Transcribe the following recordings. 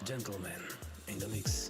Gentleman in the mix.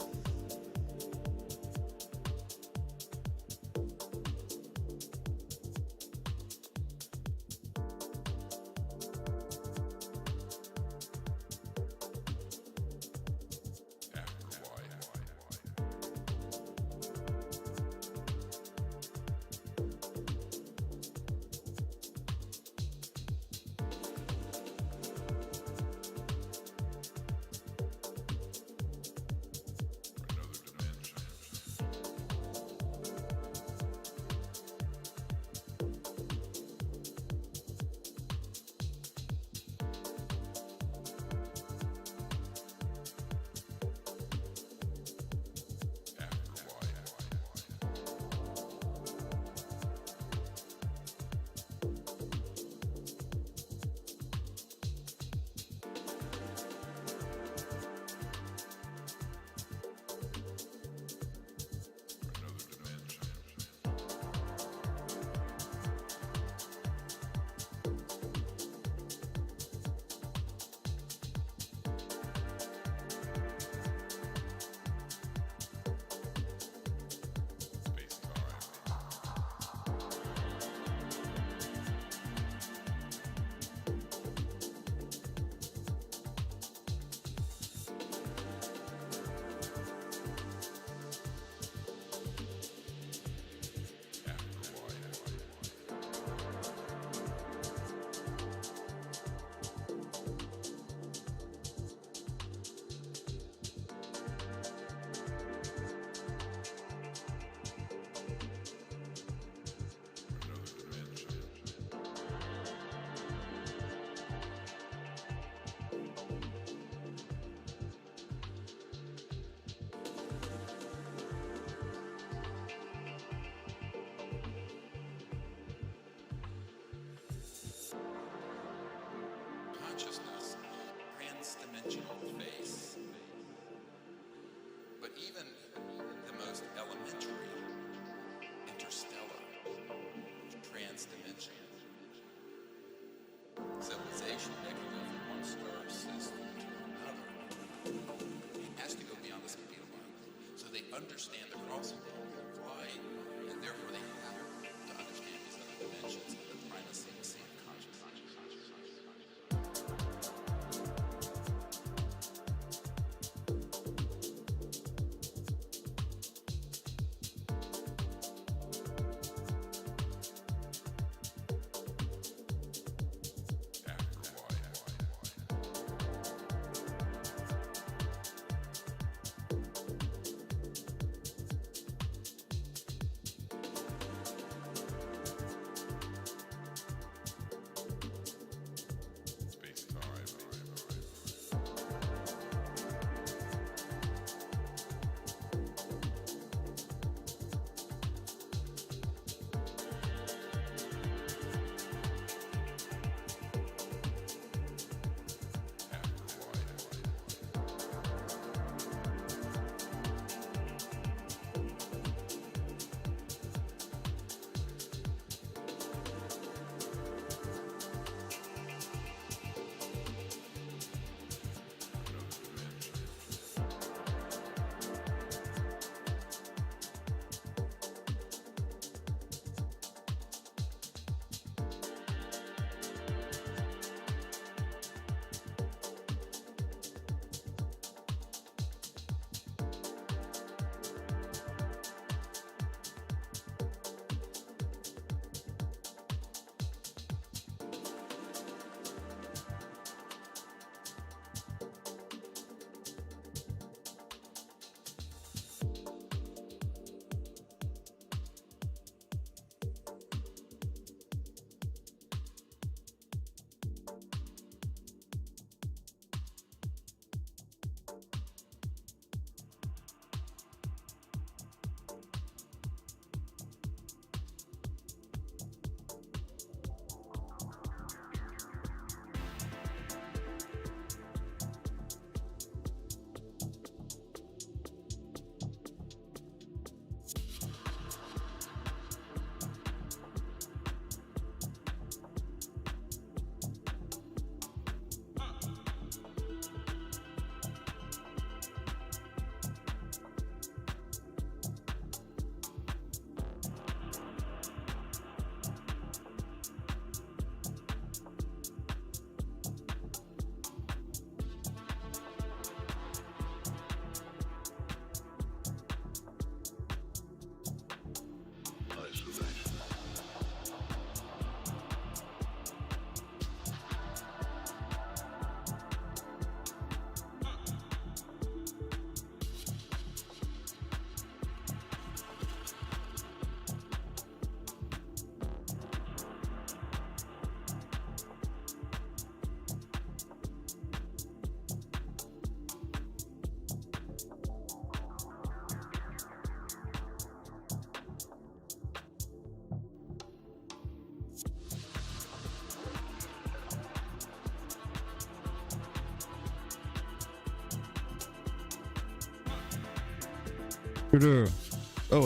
Oh,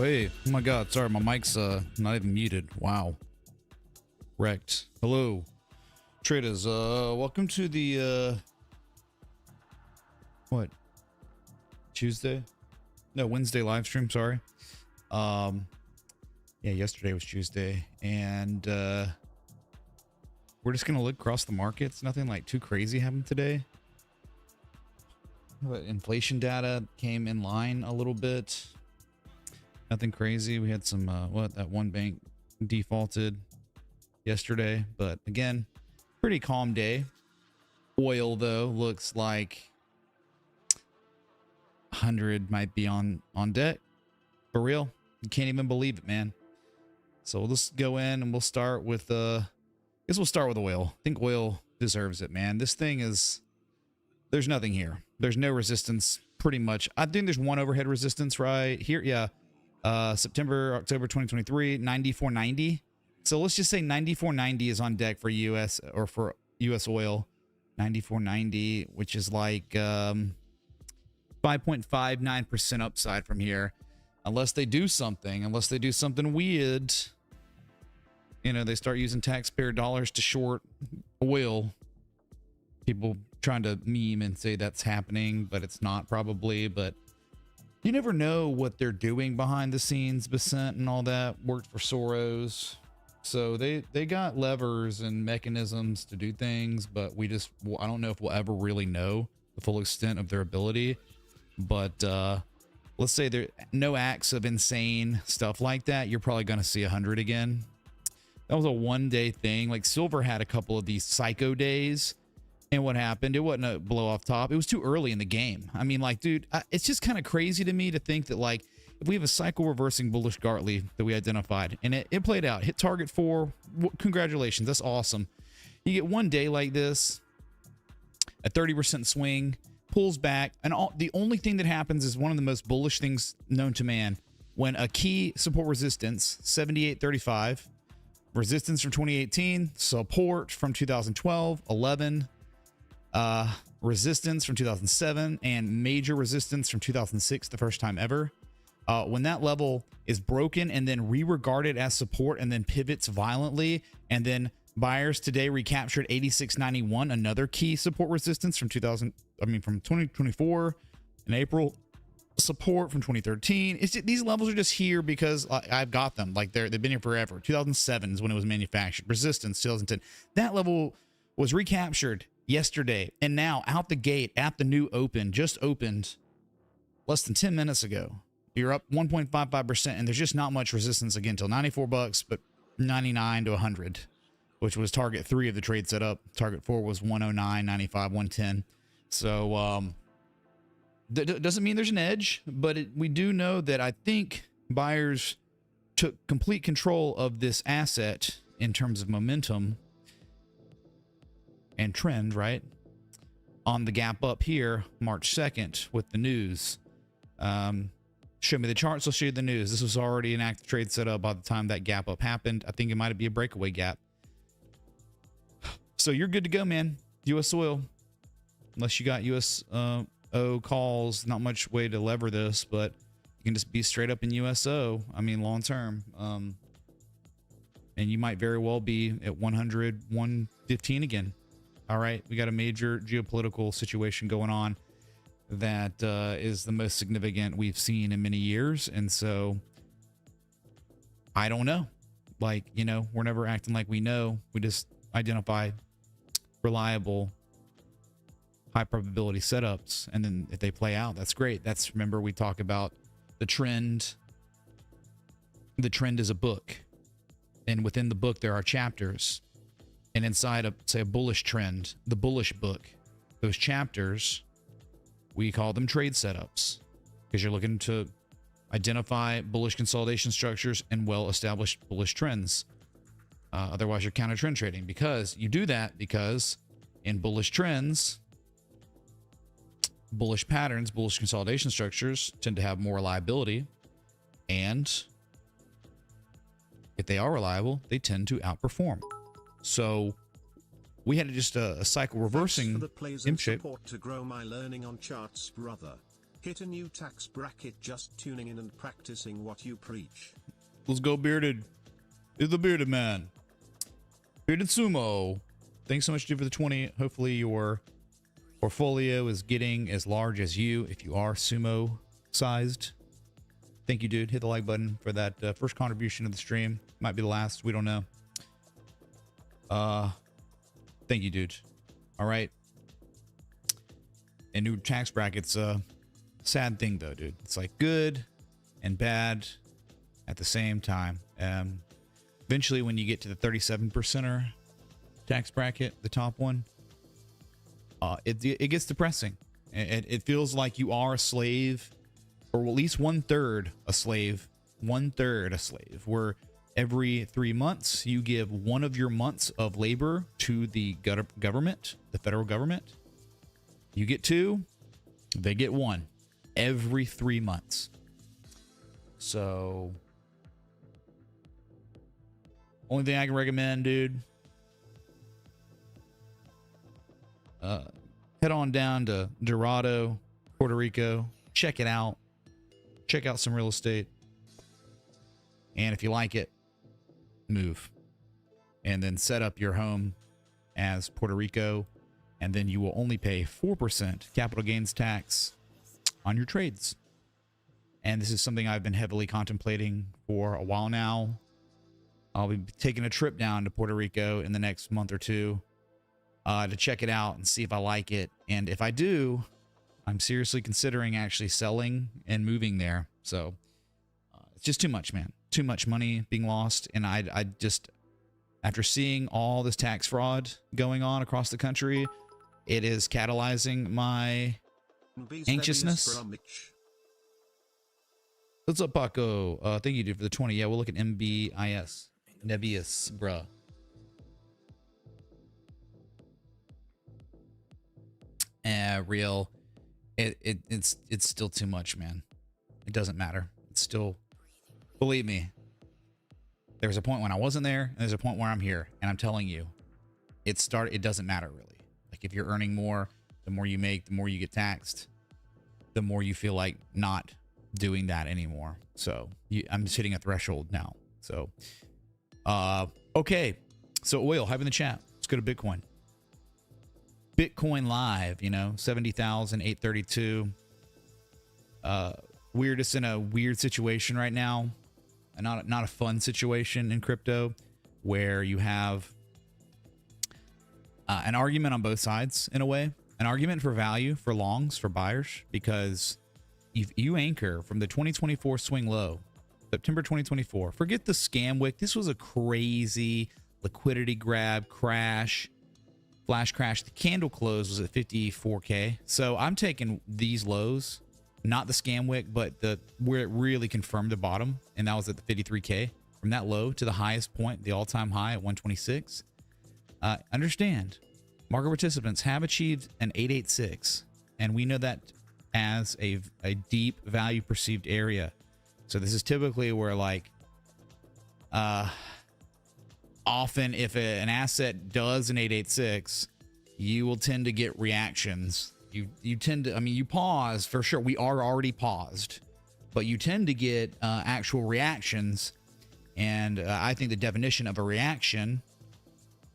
hey. Oh my God. Sorry, my mic's not even muted. Wow. Wrecked. Hello, traders. Welcome to the what? Tuesday? No, Wednesday live stream. Sorry. Yeah, yesterday was Tuesday, and we're just gonna look across the markets. Nothing like too crazy happened today. But inflation data came in line a little bit. Nothing crazy. We had some that one bank defaulted yesterday, but again, pretty calm day. Oil though looks like 100 might be on deck for real. You can't even believe it, man. So we'll just go in and we'll start with I guess we'll start with oil. I think oil deserves it, man. This thing is, there's nothing here. There's no resistance pretty much. I think there's one overhead resistance right here. Yeah. September, October 2023, 94.90. So let's just say 94.90 is on deck for US or for US oil. 94.90, which is like 5.59% upside from here. Unless they do something weird. You know, they start using taxpayer dollars to short oil. People trying to meme and say that's happening, but it's not probably. But you never know what they're doing behind the scenes. Besant and all that worked for Soros. So they got levers and mechanisms to do things, but I don't know if we'll ever really know the full extent of their ability. But let's say there no acts of insane stuff like that, you're probably going to see 100 again. That was a one-day thing. Like silver had a couple of these psycho days. And what happened? It wasn't a blow off top. It was too early in the game. I mean, like, dude, it's just kind of crazy to me to think that, like, if we have a cycle reversing bullish Gartley that we identified and it played out, hit target 4, congratulations. That's awesome. You get one day like this, a 30% swing, pulls back, and the only thing that happens is one of the most bullish things known to man. When a key support resistance, 78.35, resistance from 2018, support from 2012, 11, resistance from 2007, and major resistance from 2006, the first time ever. When that level is broken and then re-regarded as support and then pivots violently, and then buyers today recaptured 86.91, another key support resistance from 2024 in April, support from 2013. These levels are just here because I've got them. Like they've been here forever. 2007 is when it was manufactured. Resistance 2010. That level was recaptured yesterday, and now out the gate at the new open, just opened less than 10 minutes ago. You're up 1.55%, and there's just not much resistance again till 94 bucks, but 99 to 100, which was target 3 of the trade setup. Target 4 was 109, 95, 110. So doesn't mean there's an edge, but we do know that I think buyers took complete control of this asset in terms of momentum and trend, right? On the gap up here, March 2nd with the news. Show me the charts, I'll show you the news. This was already an active trade setup by the time that gap up happened. I think it might be a breakaway gap. So you're good to go, man. US oil, unless you got USO calls, not much way to lever this, but you can just be straight up in USO. I mean, long term. And you might very well be at 100, 115 again. All right, we got a major geopolitical situation going on that is the most significant we've seen in many years. And so I don't know. Like, you know, we're never acting like we know. We just identify reliable, high probability setups. And then if they play out, that's great. That's, remember, we talk about the trend. The trend is a book. And within the book, there are chapters. And inside of, say, a bullish trend, the bullish book, those chapters, we call them trade setups, because you're looking to identify bullish consolidation structures and well-established bullish trends. Otherwise, you're counter trend trading, because you do that because in bullish trends, bullish patterns, bullish consolidation structures tend to have more reliability. And if they are reliable, they tend to outperform. So we had just a cycle reversing for the plays imp and shape. support to grow my learning on charts, brother. Hit a new tax bracket, just tuning in and practicing what you preach. Let's go, Bearded. It's the Bearded Man. Bearded Sumo. Thanks so much, dude, for the 20. Hopefully your portfolio is getting as large as you if you are sumo sized. Thank you, dude. Hit the like button for that first contribution of the stream. Might be the last. We don't know. Thank you, dude. All right. And new tax brackets, sad thing though, dude. It's like good and bad at the same time. Eventually when you get to the 37%er tax bracket, the top one, it gets depressing. It feels like you are a slave, or at least 1/3 a slave, 1/3 a slave, where every 3 months you give one of your months of labor to the government, the federal government. You get 2, they get 1 every 3 months. So only thing I can recommend, dude, head on down to Dorado, Puerto Rico, check it out, check out some real estate, and if you like it, move, and then set up your home as Puerto Rico, and then you will only pay 4% capital gains tax on your trades. And this is something I've been heavily contemplating for a while now. I'll be taking a trip down to Puerto Rico in the next month or two to check it out and see if I like it. And if I do, I'm seriously considering actually selling and moving there. So it's just too much, man. Too much money being lost. And I just, after seeing all this tax fraud going on across the country, it is catalyzing my anxiousness. What's up, Paco? Thank you, dude, for the 20. Yeah, we'll look at MBIS. Nebius, bruh. Real. It's still too much, man. It doesn't matter. It's still, believe me, there was a point when I wasn't there, and there's a point where I'm here, and I'm telling you, it doesn't matter really. Like, if you're earning more, the more you make, the more you get taxed, the more you feel like not doing that anymore. So I'm just hitting a threshold now. So okay, so oil, hype in the chat. Let's go to Bitcoin. Bitcoin live, you know, 70,832. We're just in a weird situation right now, and not a fun situation in crypto, where you have an argument on both sides, in a way, an argument for value, for longs, for buyers, because if you anchor from the 2024 swing low, September 2024, forget the scam wick. This was a crazy liquidity grab, crash, flash crash. The candle close was at 54K. So I'm taking these lows, not the scam wick, but where it really confirmed the bottom, and that was at the 53K. From that low to the highest point, the all-time high at 126. Understand, market participants have achieved an 886, and we know that as a deep value perceived area. So this is typically where, like, often if an asset does an 886, you will tend to get reactions. You tend to, I mean, you pause for sure. We are already paused, but you tend to get actual reactions. And I think the definition of a reaction,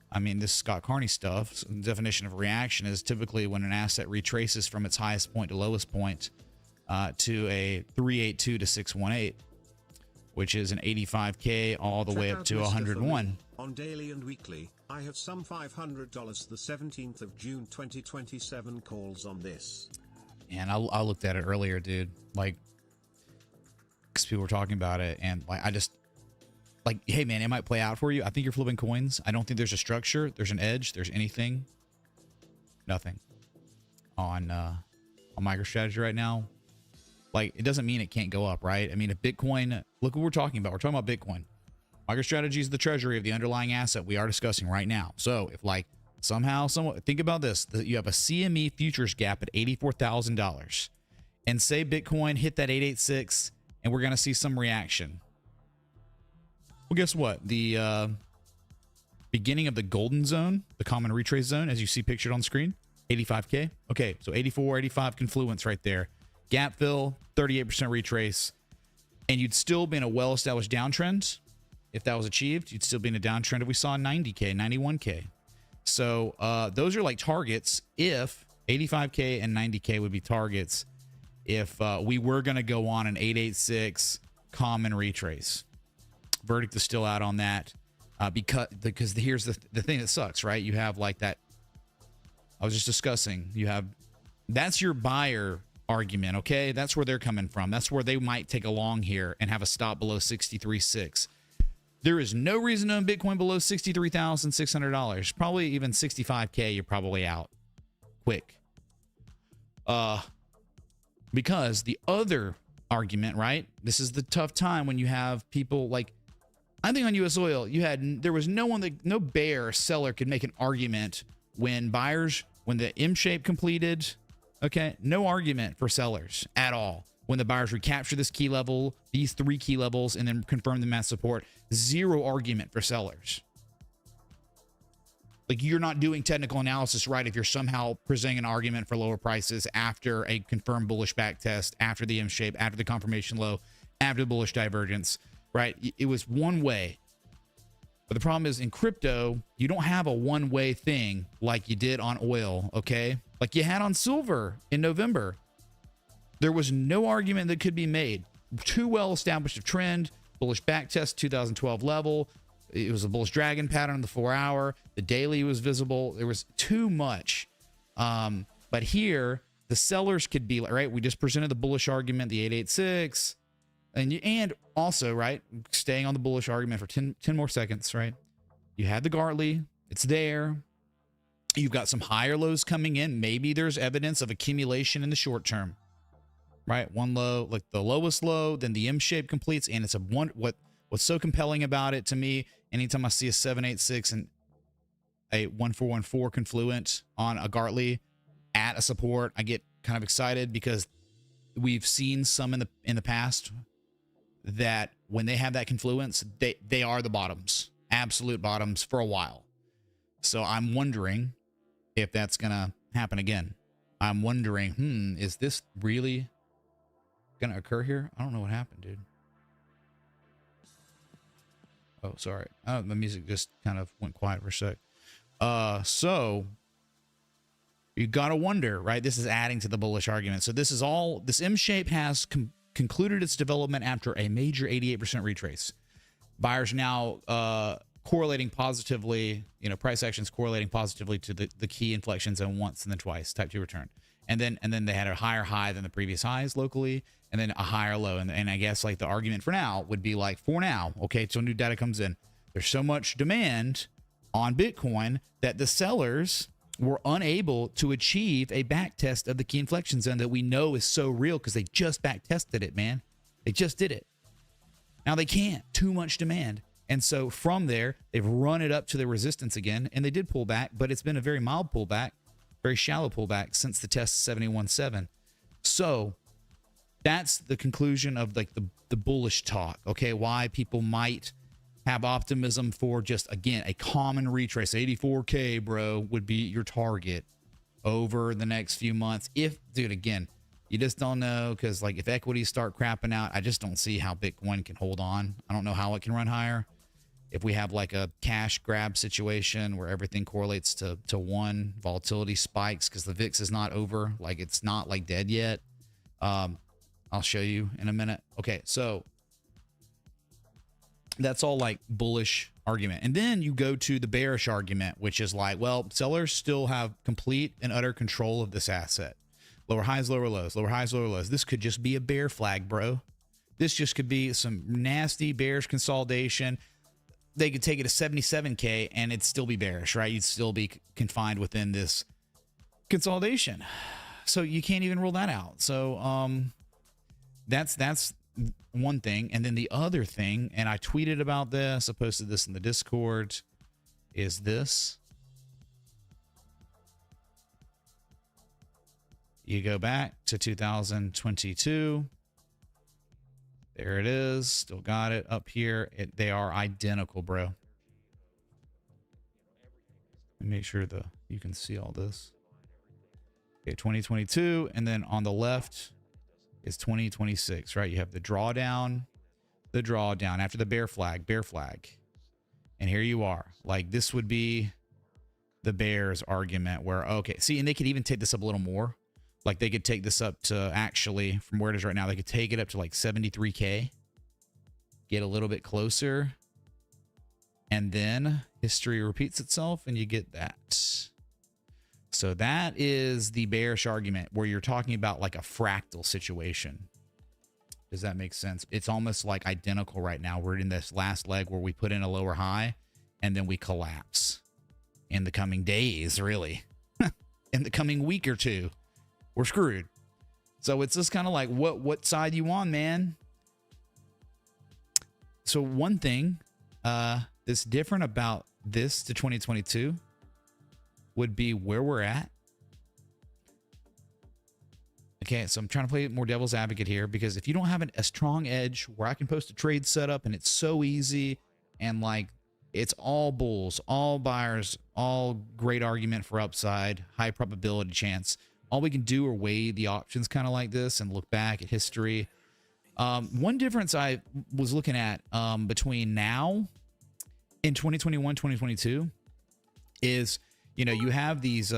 I mean, this is Scott Carney stuff. So the definition of a reaction is typically when an asset retraces from its highest point to lowest point to a 382 to 618, which is an 85K all the way up to 101. On daily and weekly, I have some $500. The 17th of June 2027 calls on this. And I looked at it earlier, dude. Like, because people were talking about it, and like I just, like, hey man, it might play out for you. I think you're flipping coins. I don't think there's a structure, there's an edge, there's anything. Nothing on MicroStrategy right now. Like, it doesn't mean it can't go up, right? I mean, if Bitcoin, look what we're talking about. We're talking about Bitcoin. MicroStrategy is the treasury of the underlying asset we are discussing right now. So if, like, somehow, think about this, that you have a CME futures gap at $84,000, and say Bitcoin hit that 886, and we're going to see some reaction. Well, guess what? The beginning of the golden zone, the common retrace zone, as you see pictured on screen, 85K. Okay, so 84, 85 confluence right there. Gap fill, 38% retrace, and you'd still be in a well-established downtrend. If that was achieved, you'd still be in a downtrend if we saw 90K, 91K. So those are like targets. If 85K and 90K would be targets if we were going to go on an 886 common retrace. Verdict is still out on that because here's the thing that sucks, right? You have like that. I was just discussing. You have that's your buyer argument, okay? That's where they're coming from. That's where they might take a long here and have a stop below 63.6. There is no reason to own Bitcoin below $63,600. Probably even 65K, you're probably out quick. Because the other argument, right? This is the tough time when you have people like, I think on US oil, there was no bear seller could make an argument when the M shape completed. Okay, no argument for sellers at all. When the buyers recapture this key level, these 3 key levels, and then confirm them as support, zero argument for sellers. Like, you're not doing technical analysis right if you're somehow presenting an argument for lower prices after a confirmed bullish back test, after the M shape, after the confirmation low, after the bullish divergence, right? It was one way. But the problem is in crypto, you don't have a one-way thing like you did on oil, okay? Like you had on silver in November. There was no argument that could be made. Too well established a trend, bullish back test, 2012 level. It was a bullish dragon pattern on the 4-hour. The daily was visible. There was too much. But here, the sellers could be, right? We just presented the bullish argument, the 886. And also, right, staying on the bullish argument for 10 more seconds, right? You had the Gartley. It's there. You've got some higher lows coming in. Maybe there's evidence of accumulation in the short term, right? One low, like the lowest low, then the M shape completes. And it's what's so compelling about it to me, anytime I see a 786 and a 1414 confluent on a Gartley at a support, I get kind of excited because we've seen some in the past that when they have that confluence, they are the bottoms, absolute bottoms for a while. So I'm wondering if that's going to happen again. I'm wondering, is this really going to occur here? I don't know what happened, dude. Oh, sorry. Oh, the music just kind of went quiet for a sec. So you got to wonder, right? This is adding to the bullish argument. So this M shape has concluded its development after a major 88% retrace. Buyers now correlating positively, price actions correlating positively to the key inflection zone once and then twice, type 2 return. And then they had a higher high than the previous highs locally, and then a higher low. And I guess like the argument for now would be like, for now, okay, so new data comes in. There's so much demand on Bitcoin that the sellers were unable to achieve a back test of the key inflection zone that we know is so real because they just back tested it, man. They just did it. Now they can't. Too much demand. And so from there, they've run it up to the resistance again, and they did pull back, but it's been a very mild pullback, very shallow pullback since the test of 71.7. So that's the conclusion of like the bullish talk, okay? Why people might have optimism for just, again, a common retrace. 84K, bro, would be your target over the next few months. Dude, again, you just don't know, because like if equities start crapping out, I just don't see how Bitcoin can hold on. I don't know how it can run higher. If we have like a cash grab situation where everything correlates to one, volatility spikes because the VIX is not over, like it's not like dead yet. I'll show you in a minute. Okay, so that's all like bullish argument. And then you go to the bearish argument, which is like, well, sellers still have complete and utter control of this asset. Lower highs, lower lows, lower highs, lower lows. This could just be a bear flag, bro. This just could be some nasty bearish consolidation. They could take it to 77K and it'd still be bearish, right? You'd still be confined within this consolidation. So you can't even rule that out. So that's one thing. And then the other thing, and I tweeted about this, I posted this in the Discord, is this. You go back to 2022. There it is. Still got it up here. They are identical, bro. Let me make sure you can see all this. Okay, 2022. And then on the left, is 2026, right? You have the drawdown after the bear flag. And here you are. Like, this would be the bears argument where, okay, see, and they could even take this up a little more. Like, they could take this up to, actually, from where it is right now, they could take it up to like 73K, get a little bit closer, and then history repeats itself and you get that. So that is the bearish argument where you're talking about like a fractal situation. Does that make sense? It's almost like identical right now. We're in this last leg where we put in a lower high and then we collapse in the coming days, really. In the coming week or two, we're screwed. So it's just kind of like, what side you on, man? So one thing that's different about this to 2022 would be where we're at. Okay, so I'm trying to play more devil's advocate here, because if you don't have a strong edge where I can post a trade setup and it's so easy and like it's all bulls, all buyers, all great argument for upside, high probability chance, all we can do are weigh the options kind of like this and look back at history. One difference I was looking at between now and 2021, 2022 is, you know, you have these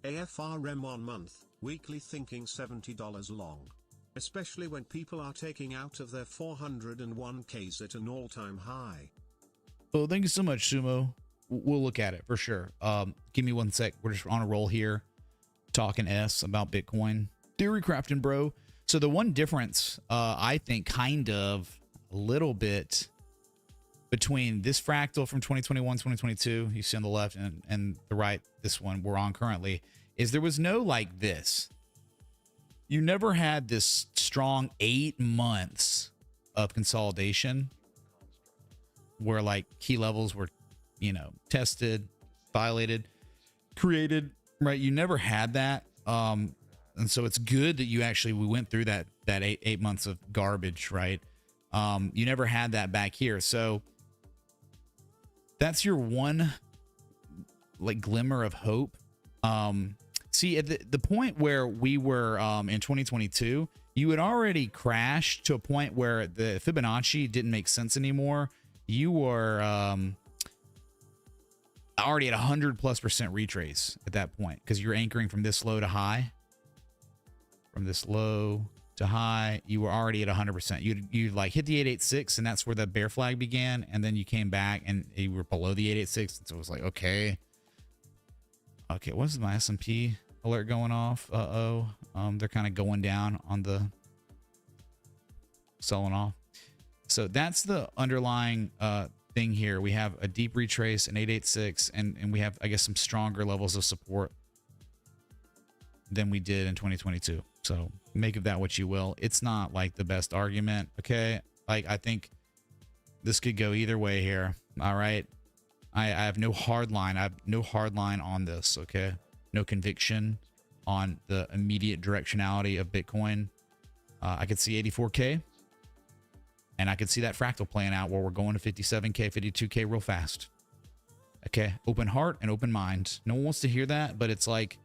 AFRM 1 month, weekly thinking $70 long. Especially when people are taking out of their 401ks at an all-time high. Oh, thank you so much, Sumo. We'll look at it for sure. Give me 1 sec. We're just on a roll here, talking S about Bitcoin. Theory crafting, bro. So the one difference, I think, kind of a little bit between this fractal from 2021, 2022, you see on the left, and the right, this one we're on currently, is there was no like this. You never had this strong 8 months of consolidation where like key levels were, you know, tested, violated, created, right? You never had that. And so it's good that we went through that eight months of garbage, right? You never had that back here. So that's your one like glimmer of hope. See, at the point where we were in 2022, you had already crashed to a point where the Fibonacci didn't make sense anymore. You were already at 100+% retrace at that point, because you're anchoring from this low to high. From this low to high, you were already at 100%. You like hit the 886, and that's where the bear flag began, and then you came back and you were below the 886, and so it was like, okay, what's my S&P alert going off? They're kind of going down on the selling off. So that's the underlying thing here. We have a deep retrace, an 886, and we have, I guess, some stronger levels of support than we did in 2022. So make of that what you will. It's not like the best argument. Okay. Like, I think this could go either way here. All right. I have no hard line. I have no hard line on this. Okay. No conviction on the immediate directionality of Bitcoin. I could see 84K, and I could see that fractal playing out where we're going to 57K, 52K real fast. Okay. Open heart and open mind. No one wants to hear that, but it's like,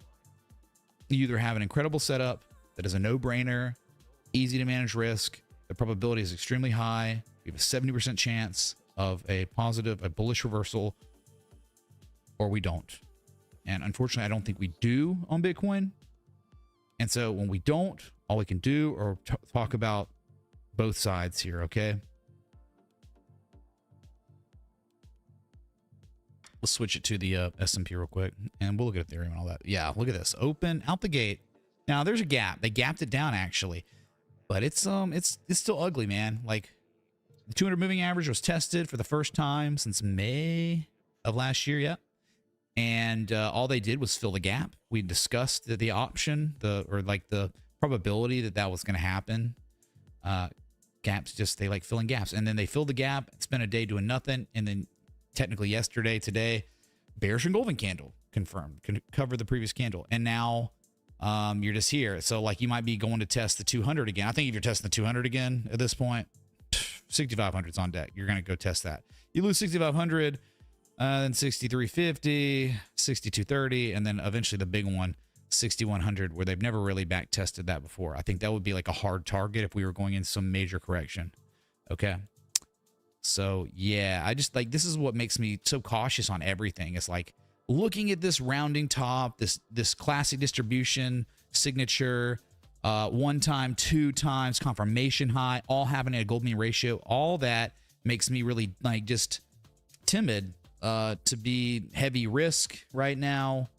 you either have an incredible setup that is a no-brainer, easy to manage risk, the probability is extremely high, you have a 70% chance of a bullish reversal, or we don't. And unfortunately, I don't think we do on Bitcoin. And so when we don't, all we can do or talk about both sides here, okay? Let's switch it to the S&P real quick, and we'll look at Ethereum and all that. Yeah, look at this. Open out the gate. Now there's a gap. They gapped it down actually, but it's still ugly, man. Like, the 200 moving average was tested for the first time since May of last year. Yeah, and all they did was fill the gap. We discussed the option, the probability that was going to happen. Gaps, they like filling gaps, and then they filled the gap. Spent a day doing nothing, and then technically yesterday, today, bearish engulfing candle confirmed, cover the previous candle, and now you're just here. So like, you might be going to test the 200 again. I think if you're testing the 200 again at this point, 6,500's on deck. You're going to go test that. You lose 6,500, then 6,350, 6,230, and then eventually the big one, 6,100, where they've never really back tested that before. I think that would be like a hard target if we were going in some major correction. Okay. So yeah, I just like, this is what makes me so cautious on everything. It's like looking at this rounding top, this classic distribution signature, 1 time, 2 times confirmation high, all having a gold mean ratio. All that makes me really like just timid to be heavy risk right now.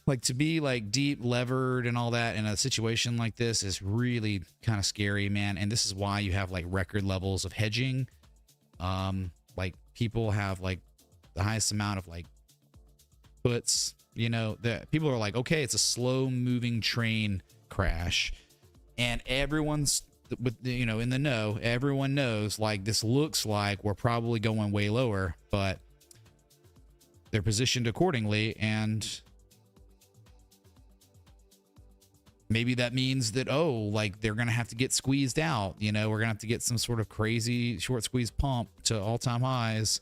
Like to be like deep levered and all that in a situation like this is really kind of scary, man. And this is why you have like record levels of hedging. Like people have like the highest amount of like puts, you know, that people are like, okay, it's a slow moving train crash, and everyone's with, you know, in the know. Everyone knows like this looks like we're probably going way lower, but they're positioned accordingly. And maybe that means that, oh, like they're going to have to get squeezed out. You know, we're going to have to get some sort of crazy short squeeze pump to all-time highs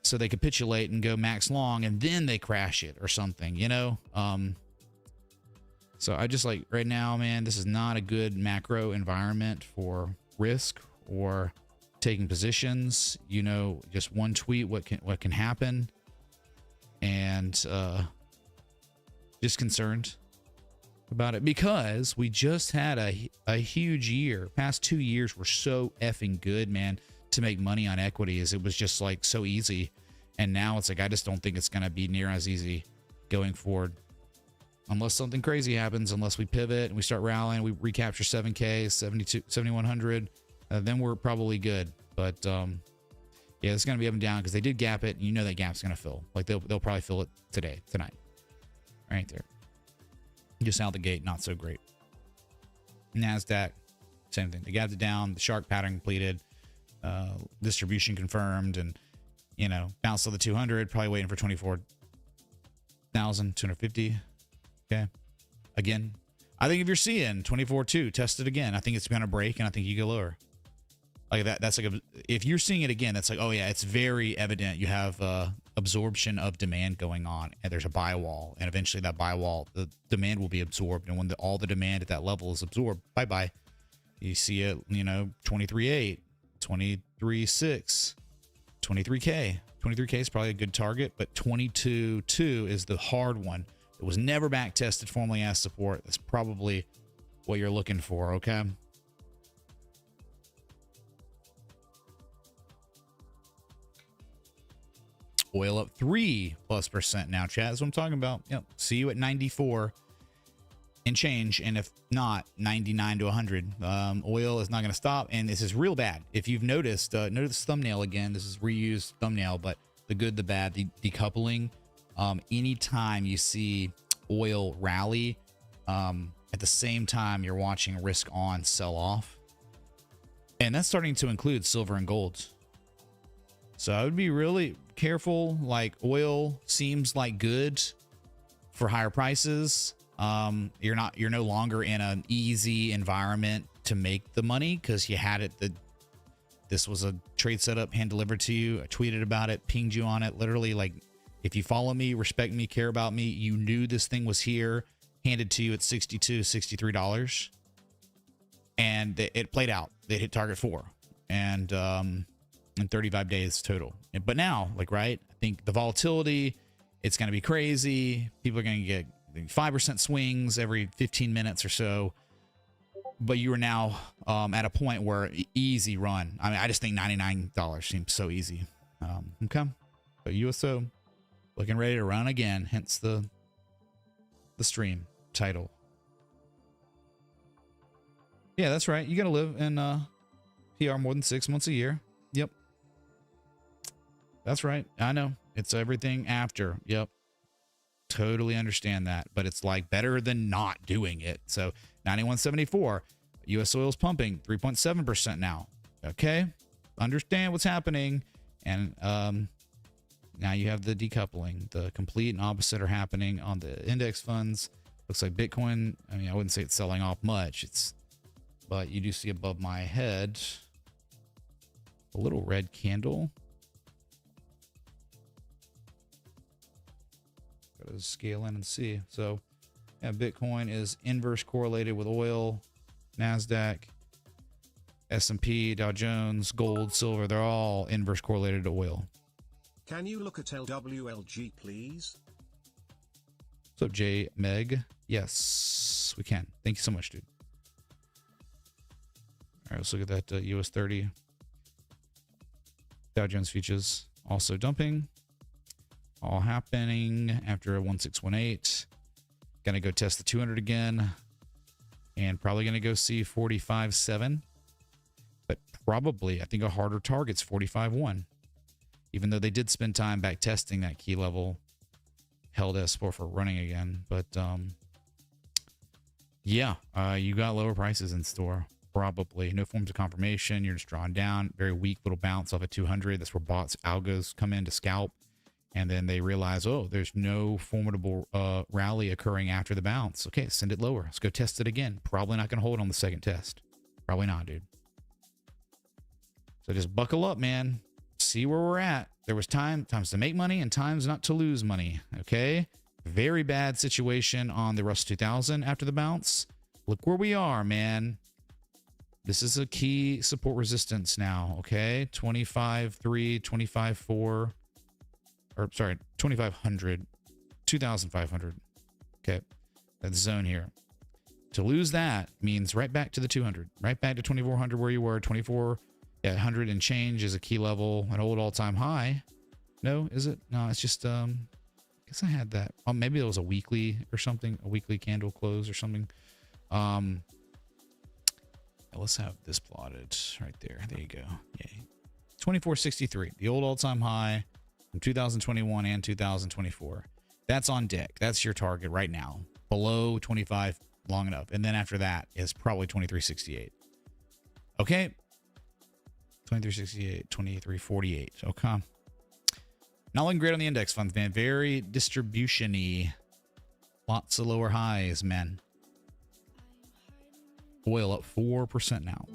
so they capitulate and go max long, and then they crash it or something, you know? So I just like right now, man, this is not a good macro environment for risk or taking positions. You know, just one tweet, what can happen, and just concerned about it because we just had a huge year. Past 2 years were so effing good, man, to make money on equities. It was just like so easy, and now it's like I just don't think it's going to be near as easy going forward unless something crazy happens, unless we pivot and we start rallying, we recapture 7K, 7,100, then we're probably good. But yeah, it's going to be up and down because they did gap it, and you know that gap's going to fill. Like they'll probably fill it tonight, right there. Just out the gate, not so great. Nasdaq, same thing. They gapped it down. The shark pattern completed. Distribution confirmed, and you know, bounced to the 200. Probably waiting for 24,250. Okay. Again, I think if you're seeing 24.2, test it again. I think it's going to break, and I think you go lower. Like that. That's like if you're seeing it again, that's like, oh yeah, it's very evident you have absorption of demand going on, and there's a buy wall, and eventually that buy wall, the demand will be absorbed, and when all the demand at that level is absorbed, bye bye. You see it, you know, 23.8, 23.6, 23K. 23K is probably a good target, but 22.2 is the hard one. It was never back tested formally as support. That's probably what you're looking for. Okay. Oil up 3+% now, chat. That's what I'm talking about. Yep. See you at 94 and change. And if not, 99 to 100. Oil is not going to stop. And this is real bad. If you've noticed, notice the thumbnail again. This is reused thumbnail, but the good, the bad, the decoupling. Anytime you see oil rally, at the same time you're watching risk on sell off. And that's starting to include silver and gold. So I would be really careful. Like oil seems like good for higher prices. You're no longer in an easy environment to make the money because you had it. This was a trade setup hand delivered to you. I tweeted about it, pinged you on it. Literally, like if you follow me, respect me, care about me, you knew this thing was here, handed to you at $62, $63, and it played out. They hit target 4, and in 35 days total. But now, like, right, I think the volatility, it's going to be crazy. People are going to get 5% swings every 15 minutes or so. But you are now at a point where easy run. I mean, I just think $99 seems so easy. Okay. But USO looking ready to run again, hence the stream title. Yeah, that's right. You got to live in PR more than 6 months a year. Yep. That's right. I know. It's everything after. Yep. Totally understand that. But it's like better than not doing it. So 91.74. US oil's pumping 3.7% now. Okay. Understand what's happening. And now you have the decoupling. The complete and opposite are happening on the index funds. Looks like Bitcoin. I mean, I wouldn't say it's selling off much. But you do see above my head a little red candle. Gotta scale in and see. So yeah, Bitcoin is inverse correlated with oil, Nasdaq, S&P, Dow Jones, gold, silver. They're all inverse correlated to oil. Can you look at LWLG, please? What's up, J Meg? Yes, we can. Thank you so much, dude. All right, let's look at that US 30. Dow Jones futures also dumping. All happening after a 1618. Gonna go test the 200 again. And probably gonna go see 45.7. But probably, I think a harder target's 45.1. Even though they did spend time back testing that key level. Held S4 for running again. But yeah, you got lower prices in store. Probably. No forms of confirmation. You're just drawing down. Very weak little bounce off at 200. That's where bots, algos come in to scalp. And then they realize, oh, there's no formidable rally occurring after the bounce. Okay, send it lower. Let's go test it again. Probably not going to hold on the second test. Probably not, dude. So just buckle up, man. See where we're at. There was times to make money and times not to lose money. Okay? Very bad situation on the Russell 2000 after the bounce. Look where we are, man. This is a key support resistance now, okay? 25.3, 25.4, or sorry, 2,500, 2,500. Okay, that's zone here. To lose that means right back to the 200, right back to 2,400 where you were. 2,400 and change is a key level, an old all-time high. No, is it? No, it's just, I guess I had that. Oh, maybe it was a weekly or something, a weekly candle close or something. Let's have this plotted right there. There you go. Yay. 2463, the old all-time high from 2021 and 2024. That's on deck. That's your target right now. Below 25 long enough. And then after that is probably 2368. Okay. 2368, 2348. Okay. Not looking great on the index funds, man. Very distribution-y. Lots of lower highs, man. Oil up 4% now.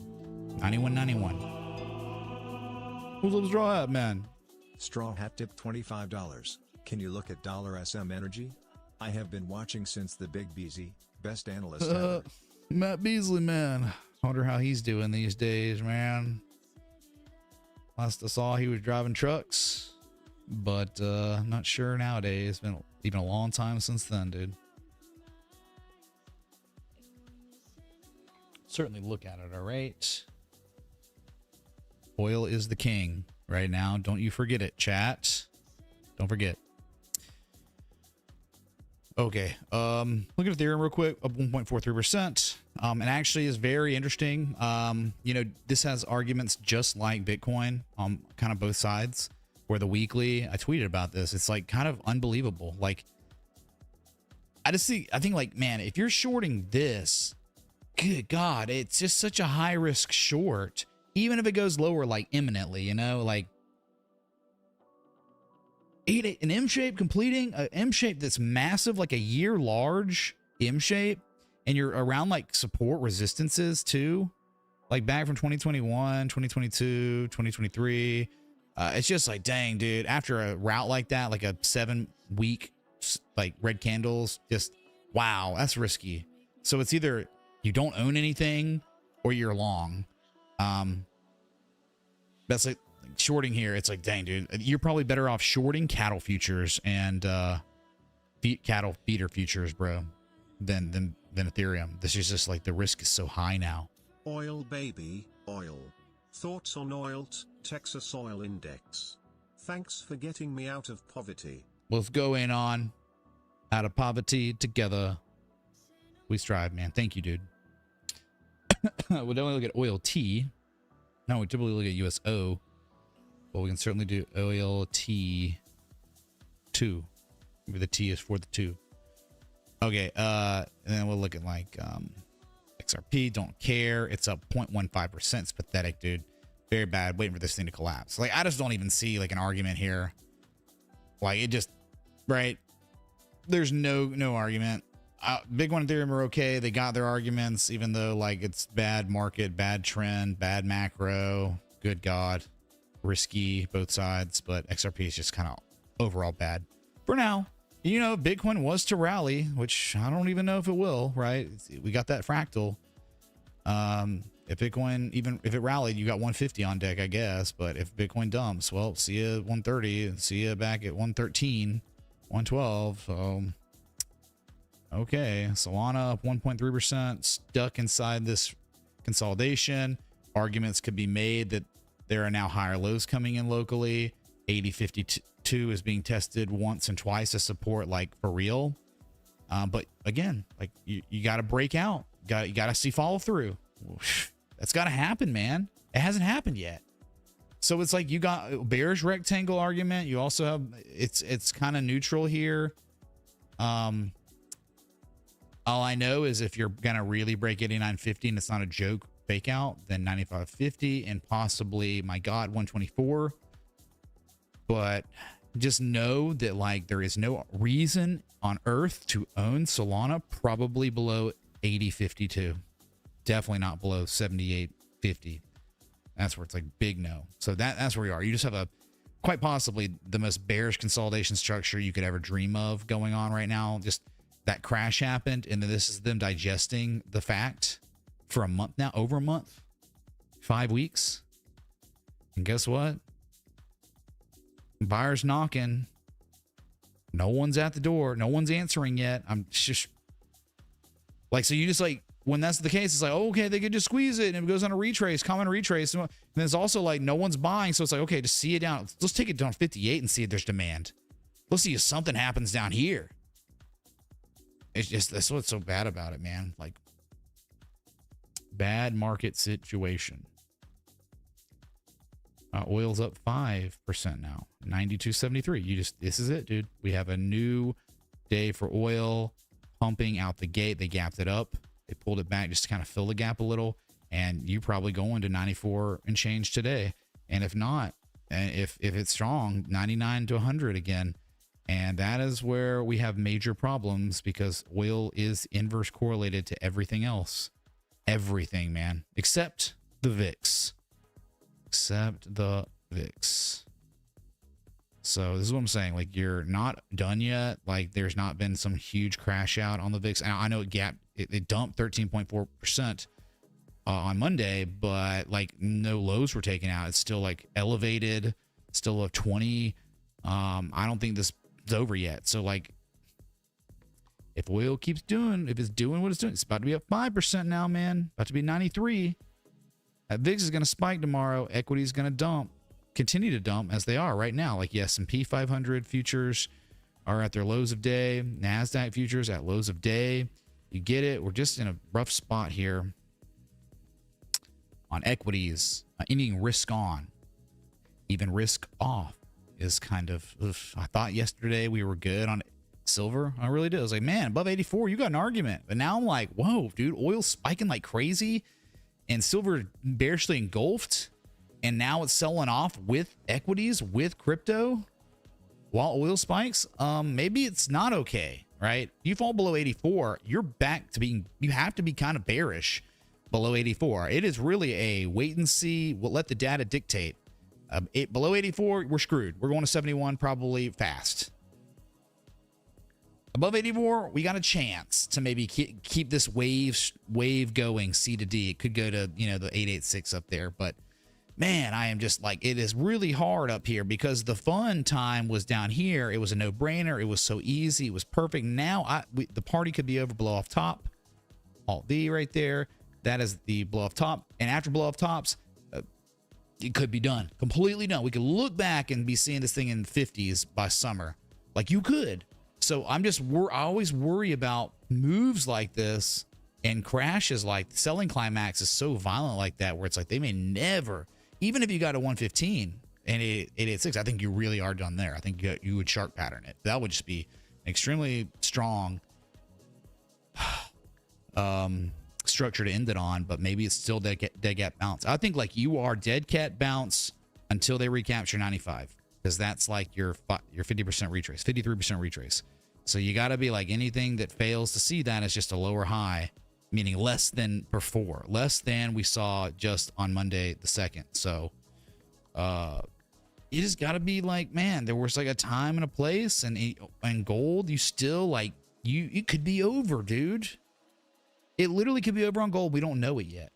91.91. Who's up straw hat, man? Straw hat tip $25. Can you look at $SM Energy? I have been watching since the Big BZ, best analyst ever. Matt Beasley, man. I wonder how he's doing these days, man. Last I saw, he was driving trucks, but not sure nowadays. It's been even a long time since then, dude. Certainly look at it, all right? Oil is the king right now. Don't you forget it, chat. Don't forget. Okay, look at Ethereum real quick, up 1.43%. And actually is very interesting. You know, this has arguments just like Bitcoin on kind of both sides, where the weekly, I tweeted about this. It's like kind of unbelievable. Like, I think like, man, if you're shorting this, good God, it's just such a high risk short. Even if it goes lower, like imminently, you know, like an M shape completing an M shape that's massive, like a year large M shape, and you're around like support resistances too, like back from 2021, 2022, 2023. It's just like, dang, dude, after a route like that, like a 7-week, like red candles, just wow, that's risky. So it's either you don't own anything or you're long. That's like shorting here. It's like, dang, dude, you're probably better off shorting cattle futures and cattle feeder futures, bro, than Ethereum. This is just like the risk is so high now. Oil, baby, oil. Thoughts on oilt, Texas Oil Index. Thanks for getting me out of poverty. What's going on? Out of poverty together. We strive, man. Thank you, dude. We'll definitely look at oil T. No, we typically look at USO. But we can certainly do oil T2. Maybe the T is for the 2. Okay, and then we'll look at like XRP. Don't care. It's up 0.15%. It's pathetic, dude. Very bad. Waiting for this thing to collapse. Like, I just don't even see like an argument here. Like, it just, right? There's no argument. Big One and Ethereum are okay. They got their arguments, even though like it's bad market, bad trend, bad macro. Good God, risky both sides. But XRP is just kind of overall bad for now. you know, Bitcoin was to rally, which I don't even know if it will, right? We got that fractal. If Bitcoin, even if it rallied, you got 150 on deck, I guess. But if Bitcoin dumps, well, see you at 130 and see you back at 113, 112. So, okay. Solana up 1.3%, stuck inside this consolidation. Arguments could be made that there are now higher lows coming in locally. 80.52 is being tested once and twice as support, like for real. But again, like you got to break out. You got to see follow through. That's got to happen, man. It hasn't happened yet. So it's like you got bearish rectangle argument. You also have it's kind of neutral here. All I know is if you're gonna really break 89.50 and it's not a joke fake out, then 95.50 and possibly, my God, 124. But just know that like there is no reason on earth to own Solana probably below 80.52. Definitely not below 78.50. That's where it's like big no. So that's where you are. You just have a quite possibly the most bearish consolidation structure you could ever dream of going on right now. Just that crash happened, and then this is them digesting the fact for a month now, over a month, 5 weeks. And guess what? Buyers knocking. No one's at the door. No one's answering yet. I'm just like, so you just like, when that's the case, it's like, oh, okay, they could just squeeze it and it goes on a retrace, common retrace. And then it's also like no one's buying. So it's like, okay, just see it down. Let's take it down 58 and see if there's demand. Let's see if something happens down here. It's just, that's what's so bad about it, man. Like, bad market situation. Oil's up 5% now, 92.73. You just, this is it, dude. We have a new day for oil pumping out the gate. They gapped it up. They pulled it back just to kind of fill the gap a little, and you probably going to 94 and change today. And if not, if it's strong, 99 to 100 again. And that is where we have major problems because oil is inverse correlated to everything else. Everything, man, except the VIX. Except the VIX. So this is what I'm saying. Like, you're not done yet. Like, there's not been some huge crash out on the VIX. And I know it dumped 13.4% on Monday, but like no lows were taken out. It's still like elevated, still of 20. I don't think this is over yet. So like, if oil keeps doing, if it's doing what it's doing, it's about to be up 5% now, man. About to be 93. That VIX is going to spike tomorrow. Equity is going to dump. Continue to dump as they are right now. Like the S&P 500 futures are at their lows of day. Nasdaq futures at lows of day. You get it. We're just in a rough spot here on equities. Anything risk on, even risk off is kind of, I thought yesterday we were good on silver. I really did. I was like, man, above 84, you got an argument. But now I'm like, whoa, dude, oil's spiking like crazy and silver bearishly engulfed. And now it's selling off with equities, with crypto, while oil spikes. Maybe it's not okay, right? You fall below 84, you're back to being, you have to be kind of bearish below 84. It is really a wait and see. We'll let the data dictate. Below 84, we're screwed. We're going to 71 probably fast. Above 84, we got a chance to maybe keep this wave going, C to D. It could go to, you know, the 886 up there, but man, I am just like, it is really hard up here because the fun time was down here. It was a no-brainer. It was so easy. It was perfect. Now the party could be over blow off top. Alt V right there. That is the blow off top. And after blow off tops, it could be done. Completely done. We could look back and be seeing this thing in 50s by summer. Like you could. So I always worry about moves like this and crashes like selling climax is so violent like that where it's like they may never, even if you got a 115 and 886, I think you really are done there. I think you would sharp pattern it. That would just be an extremely strong structure to end it on, but maybe it's still dead cat bounce. I think like you are dead cat bounce until they recapture 95 because that's like your 50% retrace, 53% retrace. So you got to be like anything that fails to see that as just a lower high, meaning less than before, less than we saw just on Monday the 2nd. So you just got to be like, man, there was like a time and a place, and gold, you still like, it could be over, dude. It literally could be over on gold. We don't know it yet.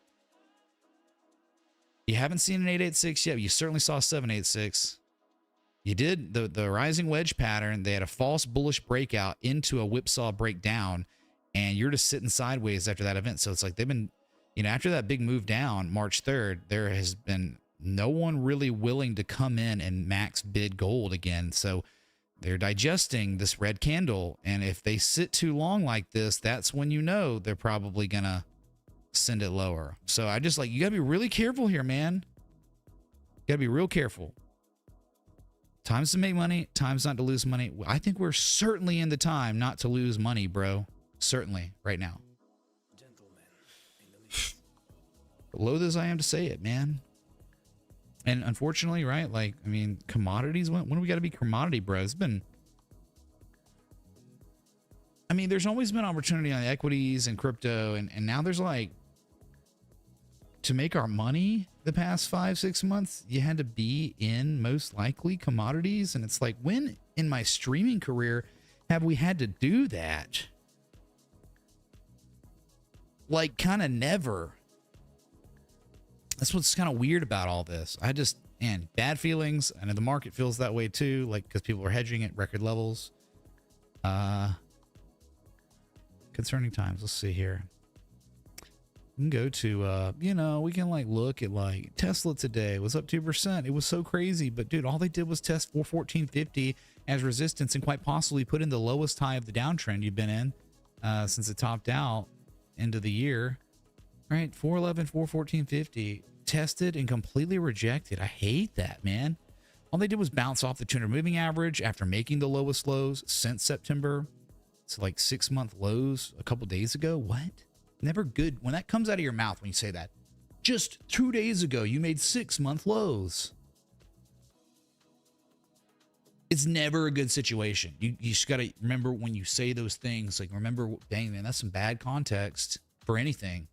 You haven't seen an 886 yet. You certainly saw 786. You did the rising wedge pattern. They had a false bullish breakout into a whipsaw breakdown, and you're just sitting sideways after that event. So it's like they've been, after that big move down March 3rd, there has been no one really willing to come in and max bid gold again. So they're digesting this red candle. And if they sit too long like this, that's when they're probably going to send it lower. So I just you got to be really careful here, man. You got to be real careful. Times to make money, times not to lose money. I think we're certainly in the time not to lose money, bro. Certainly right now. Loath as I am to say it, man. And unfortunately, right? Commodities, when do we got to be commodity, bro? It's been, there's always been opportunity on equities and crypto. And now there's to make our money the past 5-6 months, you had to be in most likely commodities. And it's like, when in my streaming career have we had to do that? Kind of never. That's what's kind of weird about all this. Bad feelings. I know the market feels that way too, because people are hedging at record levels. Concerning times. Let's see here. We can go to, we can look at Tesla today was up 2%. It was so crazy, but dude, all they did was test 414.50 as resistance and quite possibly put in the lowest high of the downtrend you've been in since it topped out into the year. Right, 411, 414.50, tested and completely rejected. I hate that, man. All they did was bounce off the 200 moving average after making the lowest lows since September. It's 6-month lows a couple days ago. What? Never good. When that comes out of your mouth, when you say that, just 2 days ago, you made 6-month lows. It's never a good situation. You just got to remember when you say those things, remember, dang, man, that's some bad context for anything.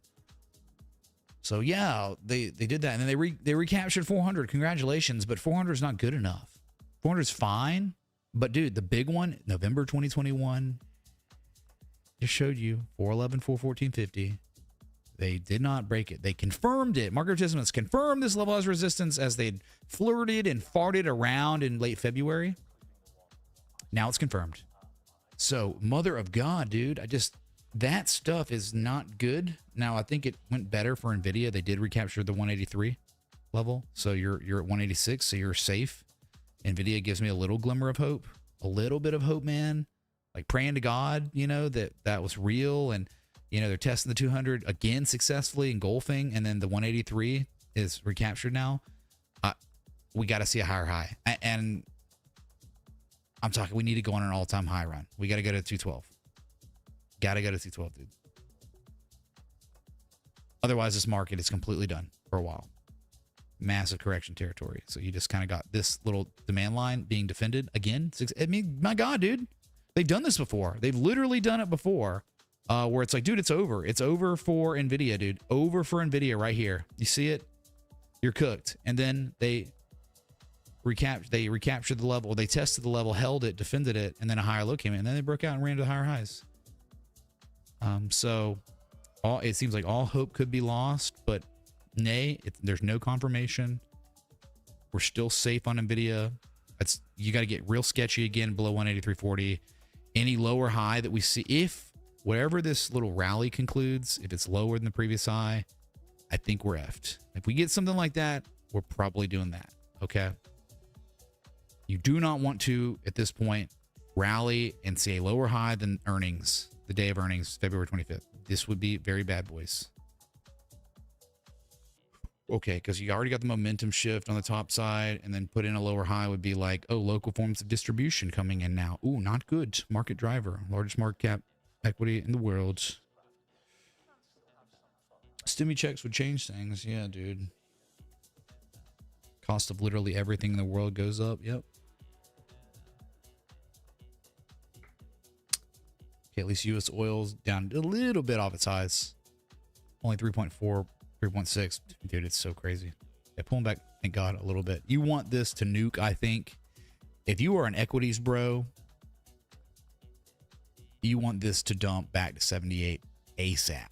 So yeah, they did that, and then they recaptured 400. Congratulations, but 400 is not good enough. 400 is fine, but dude, the big one, November 2021, just showed you 411, 414.50. They did not break it. They confirmed it. Market participants confirmed this level as resistance as they'd flirted and farted around in late February. Now it's confirmed. So, mother of God, dude, that stuff is not good. Now, I think it went better for NVIDIA. They did recapture the 183 level. So you're at 186, so you're safe. NVIDIA gives me a little glimmer of hope. A little bit of hope, man. Praying to God, that was real. And, they're testing the 200 again successfully, engulfing. And then the 183 is recaptured now. We got to see a higher high. And I'm talking, we need to go on an all-time high run. We got to go to 212. Got to go to 212, dude. Otherwise, this market is completely done for a while. Massive correction territory. So you just kind of got this little demand line being defended again. My God, dude. They've done this before. They've literally done it before where it's dude, it's over. It's over for NVIDIA, dude. Over for NVIDIA right here. You see it? You're cooked. And then they recaptured the level. They tested the level, held it, defended it, and then a higher low came in. And then they broke out and ran to the higher highs. So it seems like all hope could be lost, but nay, there's no confirmation. We're still safe on NVIDIA. You got to get real sketchy again below 183.40. Any lower high that we see, if wherever this little rally concludes, if it's lower than the previous high, I think we're effed. If we get something like that, we're probably doing that. Okay. You do not want to, at this point, rally and see a lower high than earnings. The day of earnings, February 25th. This would be very bad, boys. Okay, because you already got the momentum shift on the top side, and then put in a lower high would be local forms of distribution coming in now. Ooh, not good. Market driver, largest market cap equity in the world. Stimmy checks would change things. Yeah, dude. Cost of literally everything in the world goes up. Yep. Okay, at least U.S. oil's down a little bit off its highs. Only 3.4, 3.6. Dude, it's so crazy. Yeah, pulling back Thank God, a little bit. You want this to nuke, I think. If you are an equities bro, you want this to dump back to 78 ASAP.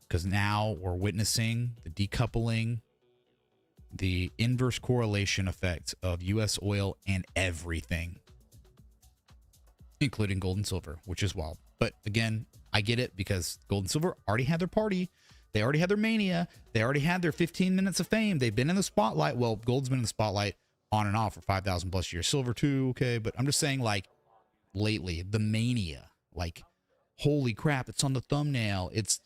Because now we're witnessing the decoupling, the inverse correlation effect of U.S. oil and everything, including gold and silver, which is wild. But again, I get it because gold and silver already had their party. They already had their mania. They already had their 15 minutes of fame. They've been in the spotlight. Well, gold's been in the spotlight on and off for 5,000 plus years. Silver too, okay. But I'm just saying, like, lately, the mania, like, holy crap, it's on the thumbnail. It's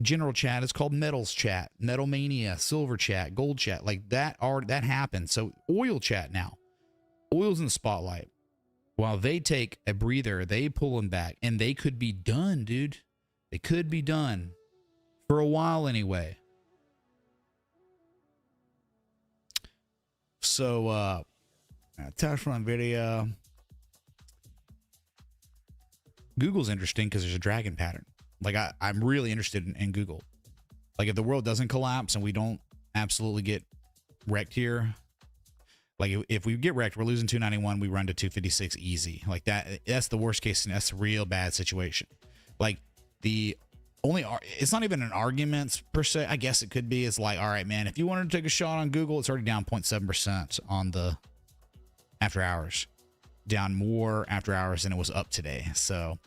general chat. It's called metals chat, metal mania, silver chat, gold chat. Like, that happened. So oil chat now. Oil's in the spotlight. While they take a breather, they pull them back, and they could be done, dude. They could be done for a while anyway. So, Tesla and Nvidia. Google's interesting because there's a dragon pattern. Like, I'm really interested in Google. Like, if the world doesn't collapse and we don't absolutely get wrecked here, like, if we get wrecked, we're losing 291, we run to 256 easy. Like, that's the worst case. That's a real bad situation. Like, the only, it's not even an argument per se. I guess it could be. It's like, all right, man, if you wanted to take a shot on Google, it's already down 0.7% on the after hours. Down more after hours than it was up today. So,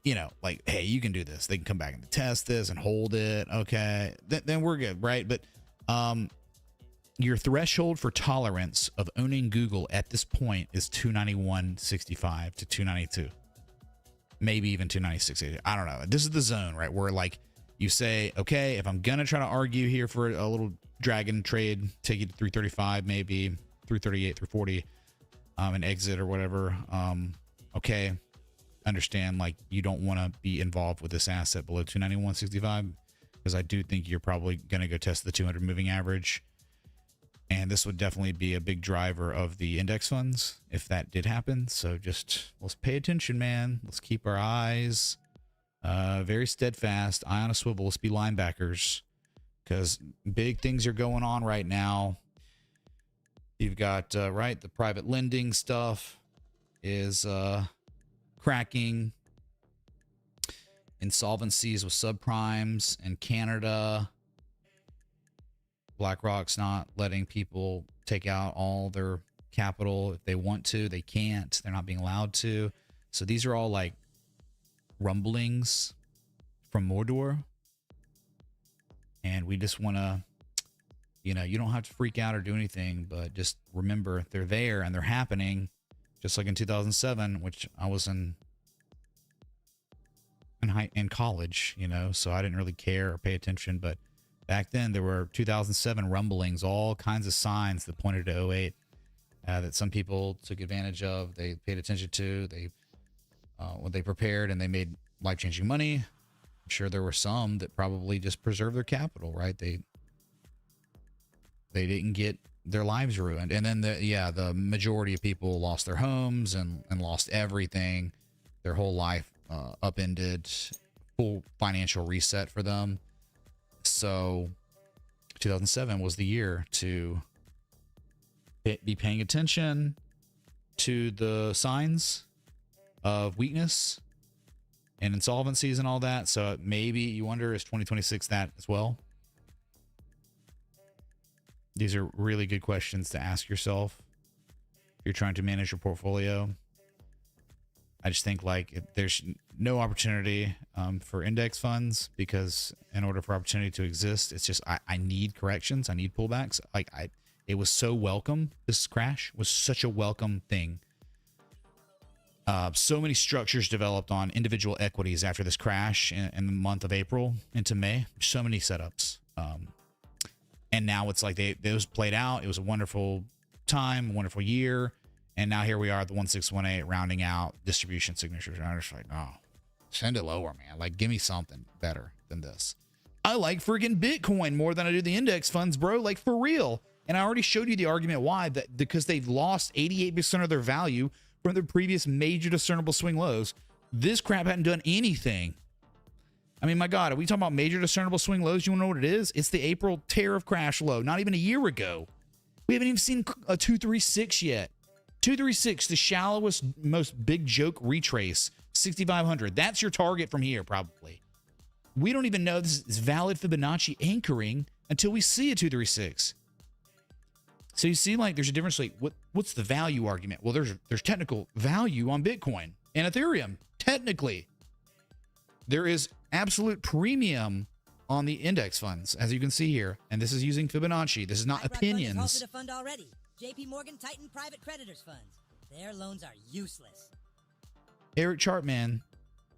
you know, like, hey, you can do this. They can come back and test this and hold it. Okay, then we're good, right? But your threshold for tolerance of owning Google at this point is 291.65 to 292, maybe even 296. I don't know. This is the zone, right? Where, like, you say, okay, if I'm gonna try to argue here for a little dragon trade, take it to 335, maybe 338, 340, and exit or whatever. Okay, understand, like, you don't want to be involved with this asset below 291.65 because I do think you're probably gonna go test the 200 moving average. And this would definitely be a big driver of the index funds if that did happen. So just, let's pay attention, man. Let's keep our eyes very steadfast, eye on a swivel. Let's be linebackers because big things are going on right now. You've got, right, the private lending stuff is cracking. Insolvencies with subprimes in Canada. BlackRock's not letting people take out all their capital. If they want to, they can't. They're not being allowed to. So these are all like rumblings from Mordor. And we just want to, you know, you don't have to freak out or do anything, but just remember they're there and they're happening. Just like in 2007, which I was in college, you know, so I didn't really care or pay attention, but back then, there were 2007 rumblings, all kinds of signs that pointed to '08 that some people took advantage of. They paid attention to. When they prepared and they made life-changing money. I'm sure there were some that probably just preserved their capital, right? They didn't get their lives ruined. And then the majority of people lost their homes and lost everything. Their whole life upended, full financial reset for them. So 2007 was the year to be paying attention to the signs of weakness and insolvencies and all that. So maybe you wonder, is 2026 that as well? These are really good questions to ask yourself if you're trying to manage your portfolio. I just think, like, there's no opportunity for index funds because in order for opportunity to exist, it's just I need corrections. I need pullbacks. Like, it was so welcome. This crash was such a welcome thing. So many structures developed on individual equities after this crash in the month of April into May. So many setups. And now it's like those played out. It was a wonderful time, wonderful year. And now here we are at the 1618 rounding out distribution signatures. And I'm just like, oh, send it lower, man. Like, give me something better than this. I like freaking Bitcoin more than I do the index funds, bro. Like, for real. And I already showed you the argument why. That because they've lost 88% of their value from their previous major discernible swing lows. This crap hadn't done anything. I mean, my God, are we talking about major discernible swing lows? You want to know what it is? It's the April tariff crash low, not even a year ago. We haven't even seen a 236 yet. 236, the shallowest, most big joke retrace, 6,500. That's your target from here, probably. We don't even know this is valid Fibonacci anchoring until we see a 236. So you see, like, there's a difference. Like, what's the value argument? Well, there's technical value on Bitcoin and Ethereum. Technically, there is absolute premium on the index funds, as you can see here. And this is using Fibonacci. This is not opinions. Halted a fund already. JP Morgan tightened private creditors funds. Their loans are useless. Eric Chartman,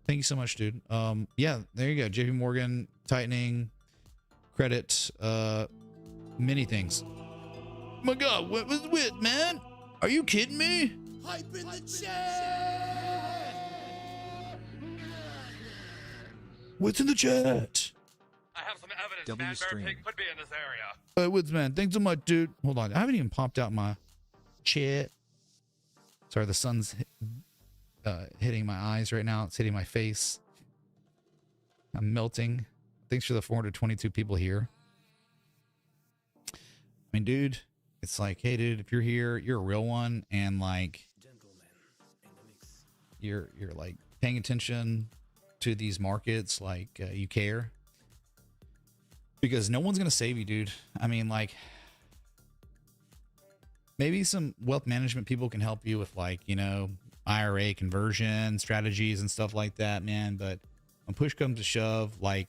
thank you so much, dude. Yeah, there you go. JP Morgan tightening credit, many things. My God, what was with, man? Are you kidding me? Hype in the chat! What's in the chat? I have some evidence W Man Bear stream. Pig could be in this area. Woodsman, thanks so much, dude. Hold on. I haven't even popped out my chat. Sorry, the sun's hitting my eyes right now. It's hitting my face. I'm melting. Thanks for the 422 people here. I mean, dude, it's like, hey, dude, if you're here, you're a real one, and like, Gentlemen in the mix. you're like paying attention to these markets, like you care, because no one's gonna save you, dude. I mean, like, maybe some wealth management people can help you with, like, you know, IRA conversion strategies and stuff like that, man. But when push comes to shove, like,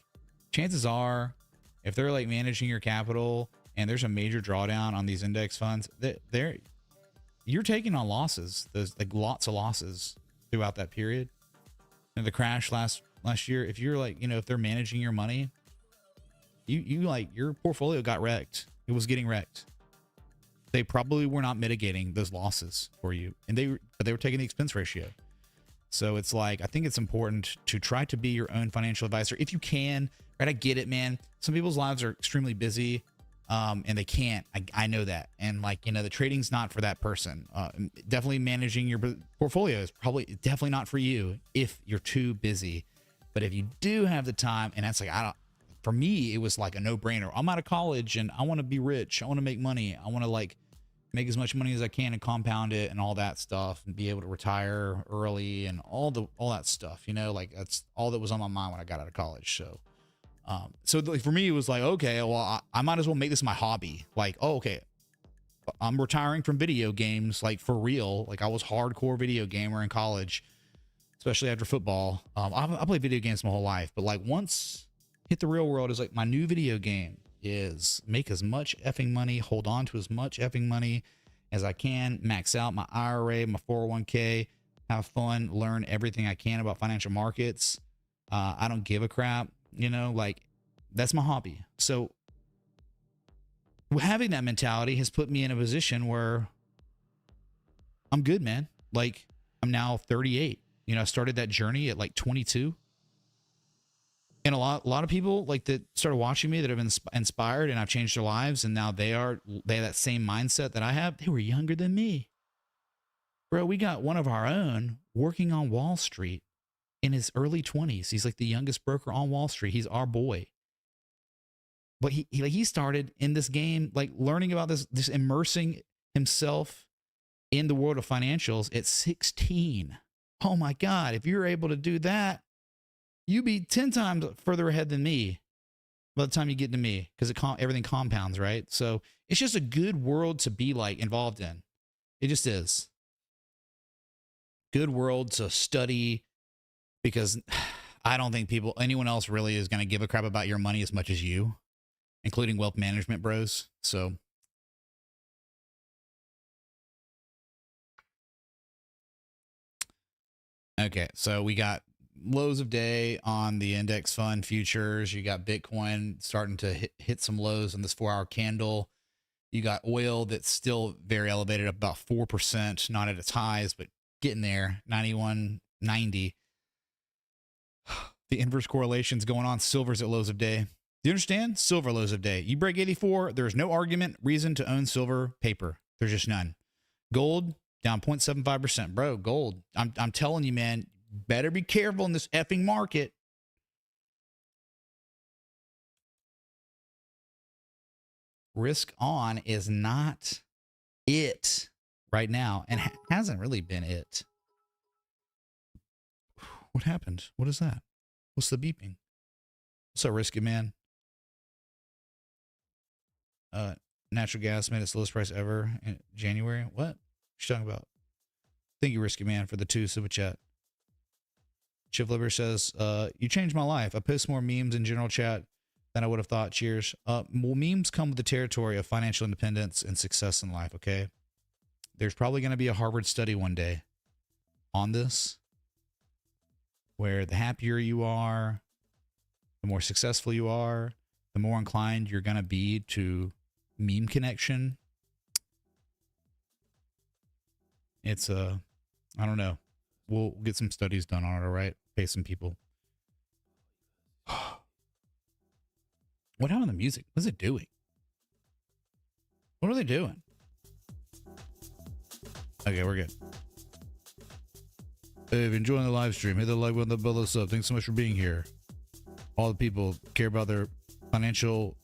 chances are, if they're like managing your capital and there's a major drawdown on these index funds, you're taking on losses. There's like lots of losses throughout that period. And the crash last year, if you're like, you know, if they're managing your money, you like, your portfolio got wrecked. It was getting wrecked. They probably were not mitigating those losses for you, and they were taking the expense ratio. So it's like, I think it's important to try to be your own financial advisor if you can. Right? I get it, man. Some people's lives are extremely busy, and they can't. I know that, and like, you know, the trading's not for that person. Definitely managing your portfolio is probably definitely not for you if you're too busy. But if you do have the time, and that's like, for me, it was like a no-brainer. I'm out of college and I want to be rich. I want to make money. I want to like make as much money as I can and compound it and all that stuff, and be able to retire early and all that stuff, you know, like that's all that was on my mind when I got out of college. So, so like for me, it was like, okay, well, I might as well make this my hobby. Like, oh, okay, I'm retiring from video games, like for real. Like I was hardcore video gamer in college, especially after football. I played video games my whole life, but like once hit the real world, is like my new video game is make as much effing money, hold on to as much effing money as I can, max out my IRA, my 401k, have fun, learn everything I can about financial markets. I don't give a crap, you know, like that's my hobby. So having that mentality has put me in a position where I'm good, man. Like I'm now 38. You know, I started that journey at like 22. And a lot of people like that started watching me that have been inspired, and I've changed their lives. And now they have that same mindset that I have. They were younger than me. Bro, we got one of our own working on Wall Street in his early 20s. He's like the youngest broker on Wall Street. He's our boy. But he started in this game, like learning about this immersing himself in the world of financials at 16. Oh my God, if you're able to do that, you'd be 10 times further ahead than me by the time you get to me, because everything compounds, right? So it's just a good world to be like involved in. It just is. Good world to study, because I don't think anyone else really is going to give a crap about your money as much as you, including wealth management bros. So okay, so we got lows of day on the index fund futures. You got Bitcoin starting to hit some lows on this 4-hour candle. You got oil that's still very elevated, about 4%, not at its highs, but getting there, 91.90. The inverse correlation's going on. Silver's at lows of day. Do you understand? Silver lows of day. You break 84, there's no argument, reason to own silver paper. There's just none. Gold down 0.75%. Bro, gold. I'm telling you, man, better be careful in this effing market. risk on is not it right now, and hasn't really been it. What happened? What is that? What's the beeping? What's up, Risky Man? Natural gas made its lowest price ever in January. What? What you talking about? Thank you, Risky Man, for the 2 super chat. Chiv Liver says, you changed my life. I post more memes in general chat than I would have thought. Cheers. Well, memes come with the territory of financial independence and success in life, okay? There's probably going to be a Harvard study one day on this, where the happier you are, the more successful you are, the more inclined you're going to be to meme connection. It's I don't know. We'll get some studies done on it, all right? Pay some people. What happened to the music? What's it doing? What are they doing? Okay, we're good. Hey, if you're enjoying the live stream, hit the like button, the bell, us up. Thanks so much for being here. All the people care about their financial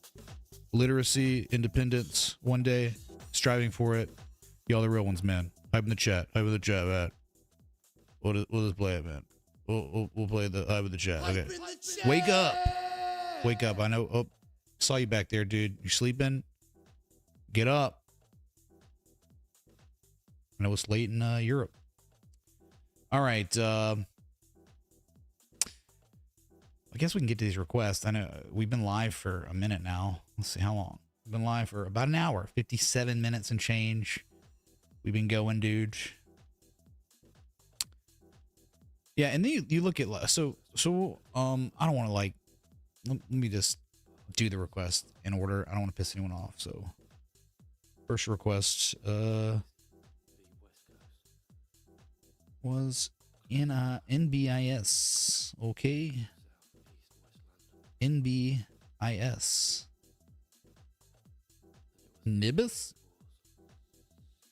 literacy, independence one day, striving for it. Y'all the real ones, man. Hype in the chat. Hype in the chat, man. We'll just play it, man. We'll play the hype in the chat. Okay. Wake up. Wake up. I know. Oh, saw you back there, dude. You sleeping? Get up. I know it's late in Europe. All right. I guess we can get to these requests. I know we've been live for a minute now. Let's see how long. We've been live for about an hour, 57 minutes and change. We've been going, dude. Yeah, and then you look at so I don't want to like let me just do the request in order. I don't want to piss anyone off. So first request was in NBIS. Okay. NBIS. Nibus?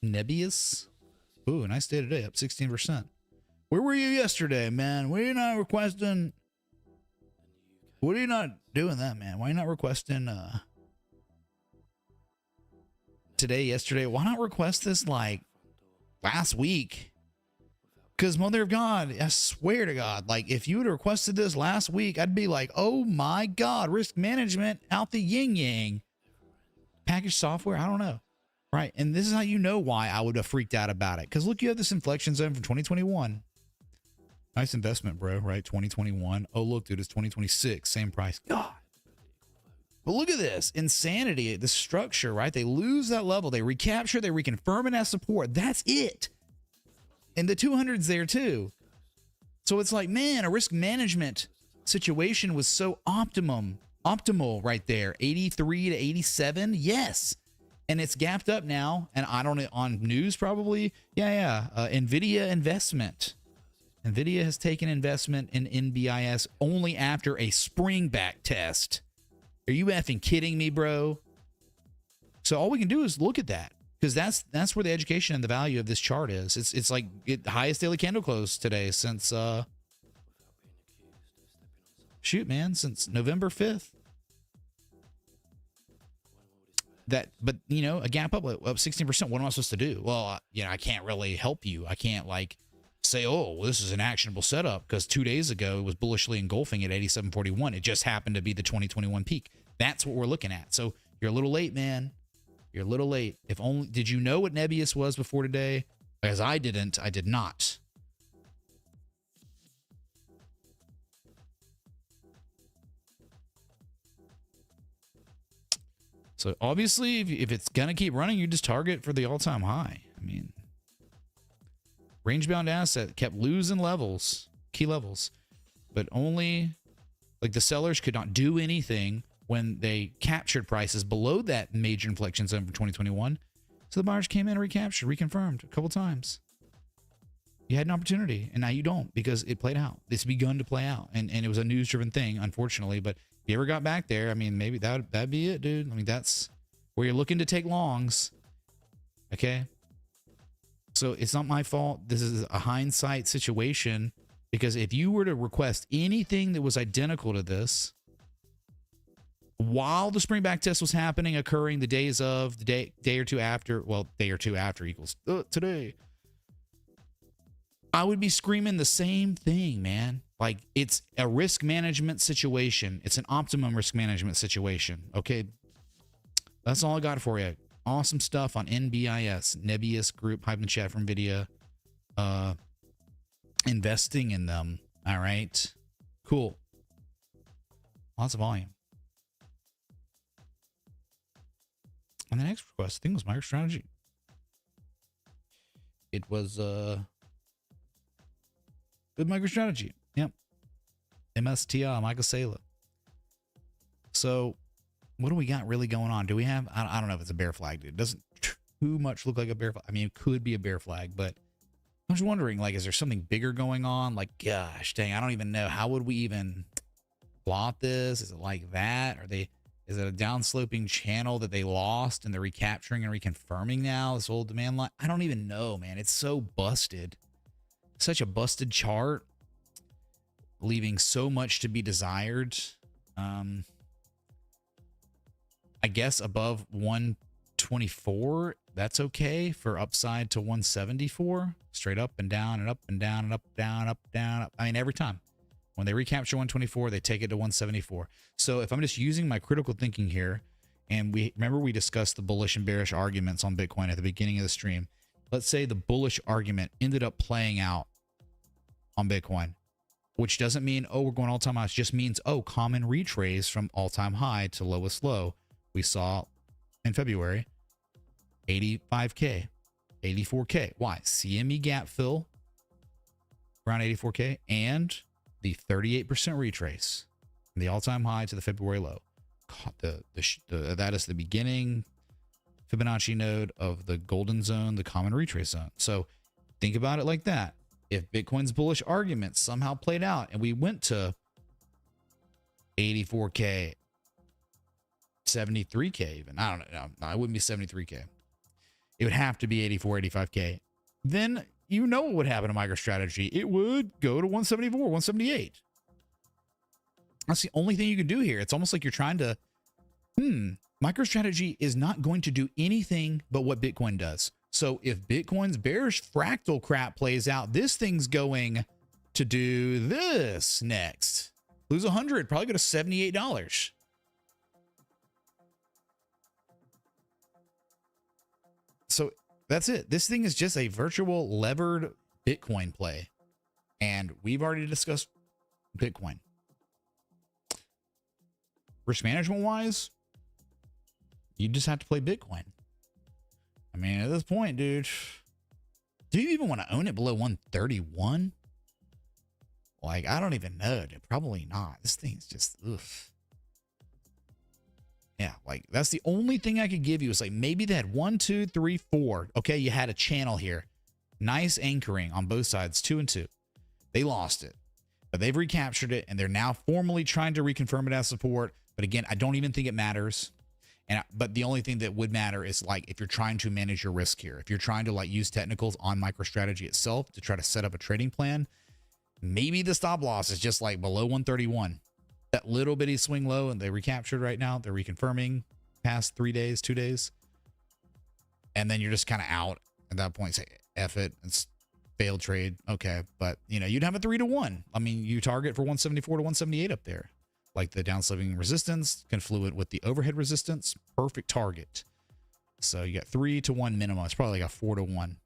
Nebius? Ooh, nice day today, up 16%. Where were you yesterday, man? Why are you not requesting? What are you not doing that, man? Why are you not requesting today, yesterday? Why not request this like last week? Because mother of God, I swear to God, like if you would have requested this last week, I'd be like, oh my God, risk management out the yin yang. Package software, I don't know. Right. And this is how you know why I would have freaked out about it. Because look, you have this inflection zone from 2021. Nice investment, bro. Right. 2021. Oh, look, dude, it's 2026. Same price. God. But look at this insanity, the structure, right? They lose that level. They recapture, they reconfirm it as support. That's it. And the 200's there too. So it's like, man, a risk management situation was so optimal right there. 83 to 87. Yes. And it's gapped up now. And I don't know, on news probably. Yeah. NVIDIA investment. NVIDIA has taken investment in NBIS only after a spring back test. Are you effing kidding me, bro? So all we can do is look at that. Because that's where the education and the value of this chart is. It's like highest daily candle close today since since November 5th. But you know, a gap up 16%. What am I supposed to do? Well, I can't really help you. I can't like say, oh, well, this is an actionable setup because 2 days ago it was bullishly engulfing at 87.41. It just happened to be the 2021 peak. That's what we're looking at. So you're a little late, man. You're a little late. If only, did you know what Nebius was before today? Because I didn't. I did not. So obviously, if it's going to keep running, you just target for the all-time high. I mean, range-bound asset kept losing levels, key levels, but only like the sellers could not do anything when they captured prices below that major inflection zone from 2021. So the buyers came in and recaptured, reconfirmed a couple times. You had an opportunity, and now you don't because it played out. It's begun to play out, and it was a news-driven thing, unfortunately. But if you ever got back there, I mean, maybe that'd be it, dude. I mean, that's where you're looking to take longs, okay? So it's not my fault. This is a hindsight situation because if you were to request anything that was identical to this, while the spring back test was happening, occurring, the days of, the day or two after, well, day or two after equals today, I would be screaming the same thing, man. Like, it's a risk management situation. It's an optimum risk management situation. Okay. That's all I got for you. Awesome stuff on NBIS, Nebius Group, hype in the chat from Nvidia. Investing in them. All right. Cool. Lots of volume. And the next request, I think, was MicroStrategy. It was good MicroStrategy. Yep. MSTI, Michael Saylor. So what do we got really going on? Do we have, I don't know if it's a bear flag, dude. It doesn't too much look like a bear flag. I mean, it could be a bear flag, but I'm just wondering, like, is there something bigger going on? Like, gosh, dang, I don't even know. How would we even plot this? Is it like that? Is it a downsloping channel that they lost and they're recapturing and reconfirming now? This old demand line? I don't even know, man. It's so busted. Such a busted chart, leaving so much to be desired. I guess above 124, that's okay for upside to 174. Straight up and down and up and down and up, down, up, down, up. I mean, every time. When they recapture 124, they take it to 174. So if I'm just using my critical thinking here, and we discussed the bullish and bearish arguments on Bitcoin at the beginning of the stream. Let's say the bullish argument ended up playing out on Bitcoin, which doesn't mean, oh, we're going all-time highs. It just means, oh, common retrace from all-time high to lowest low. We saw in February, 85K, 84K. Why? CME gap fill around 84K and the 38% retrace from the all-time high to the February low. That is the beginning Fibonacci node of the golden zone, the common retrace zone. So think about it like that. If Bitcoin's bullish argument somehow played out and we went to 84K, 73K even, I don't know, no, it wouldn't be 73K. It would have to be 84, 85K. Then you know what would happen to MicroStrategy. It would go to 174, 178. That's the only thing you can do here. It's almost like you're trying to, MicroStrategy is not going to do anything but what Bitcoin does. So if Bitcoin's bearish fractal crap plays out, this thing's going to do this next. Lose 100, probably go to $78. So that's it. This thing is just a virtual levered Bitcoin play. And we've already discussed Bitcoin. Risk management wise, you just have to play Bitcoin. I mean, at this point, dude, do you even want to own it below 131? Like, I don't even know, dude. Probably not. This thing's just, ugh. Yeah, like, that's the only thing I could give you is like maybe they had 1, 2, 3, 4. Okay, you had a channel here. Nice anchoring on both sides, 2 and 2. They lost it, but they've recaptured it, and they're now formally trying to reconfirm it as support. But again, I don't even think it matters. But the only thing that would matter is like if you're trying to manage your risk here, if you're trying to like use technicals on MicroStrategy itself to try to set up a trading plan, maybe the stop loss is just like below 131. That little bitty swing low, and they recaptured right now. They're reconfirming past 3 days, 2 days. And then you're just kind of out at that point. Say, F it. It's failed trade. Okay. But, you know, you'd have a 3-to-1. I mean, you target for 174 to 178 up there. Like the downsloping resistance, confluent with the overhead resistance. Perfect target. So you got 3-to-1 minimum. It's probably like a 4-to-1.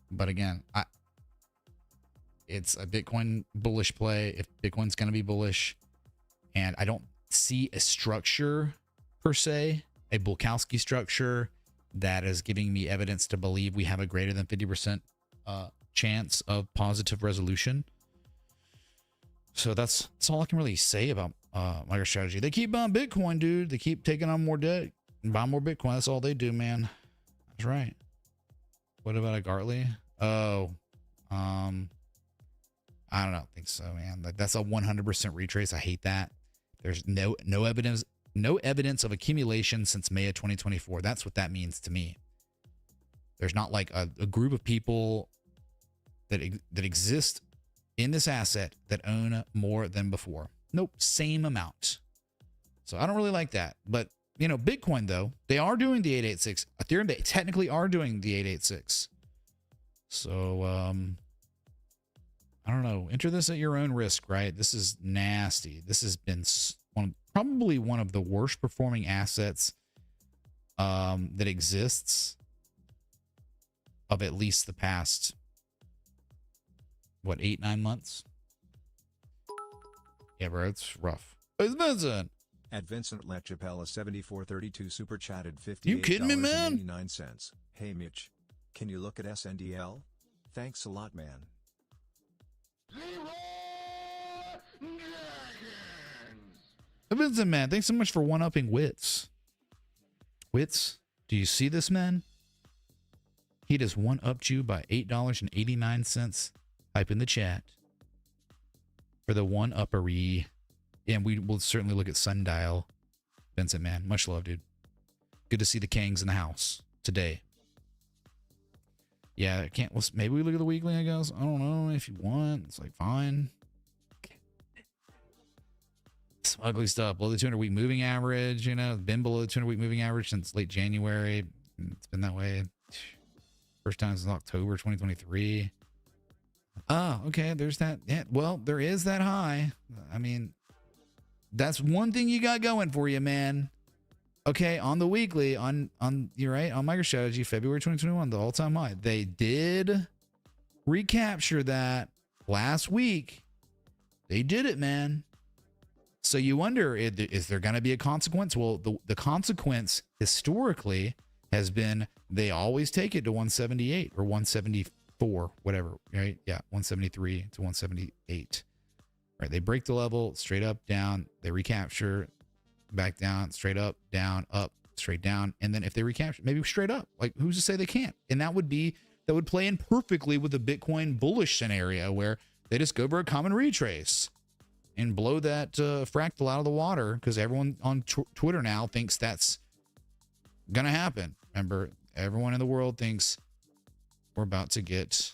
But again, it's a Bitcoin bullish play if Bitcoin's going to be bullish. And I don't see a structure per se, a Bulkowski structure that is giving me evidence to believe we have a greater than 50% chance of positive resolution. So that's all I can really say about MicroStrategy. They keep buying Bitcoin, dude. They keep taking on more debt and buying more Bitcoin. That's all they do, man. That's right. What about a Gartley? Oh, I don't think so, man. That's a 100% retrace. I hate that. There's no evidence of accumulation since May of 2024. That's what that means to me. There's not like a group of people that exist in this asset that own more than before. Nope, same amount. So I don't really like that. But, you know, Bitcoin, though, they are doing the 886. Ethereum, they technically are doing the 886. So, I don't know. Enter this at your own risk, right? This is nasty. This has been probably one of the worst performing assets that exists of at least the past, what, 8-9 months? Yeah, bro, it's rough. It's Vincent. At Vincent LeChapelle 7432 super chatted You kidding me, man? $58.89. Hey Mitch, can you look at SNDL? Thanks a lot, man. Vincent, man, thanks so much for one-upping Wits. Wits, do you see this, man? He just one-upped you by $8.89. Type in the chat for the one-uppery. And we will certainly look at Sundial. Vincent, man, much love, dude. Good to see the Kangs in the house today. Yeah, I can't. Maybe we look at the weekly, I guess. I don't know if you want. It's like, fine. Some ugly stuff. Below the 200-week moving average, you know. It's been below the 200-week moving average since late January. It's been that way. First time since October 2023. Oh, okay. There's that. Yeah, well, there is that high. I mean, that's one thing you got going for you, man. Okay, on the weekly, you're right, on MicroStrategy, February 2021, the all-time high. They did recapture that last week. They did it, man. So you wonder, is there going to be a consequence? Well, the consequence historically has been they always take it to 178 or 174, whatever, right? Yeah, 173 to 178. Right, they break the level, straight up, down, they recapture, back down, straight up, straight down. And then if they recapture, maybe straight up. Like, who's to say they can't? And that would play in perfectly with the Bitcoin bullish scenario where they just go for a common retrace and blow that fractal out of the water, because everyone on Twitter now thinks that's going to happen. Remember, everyone in the world thinks we're about to get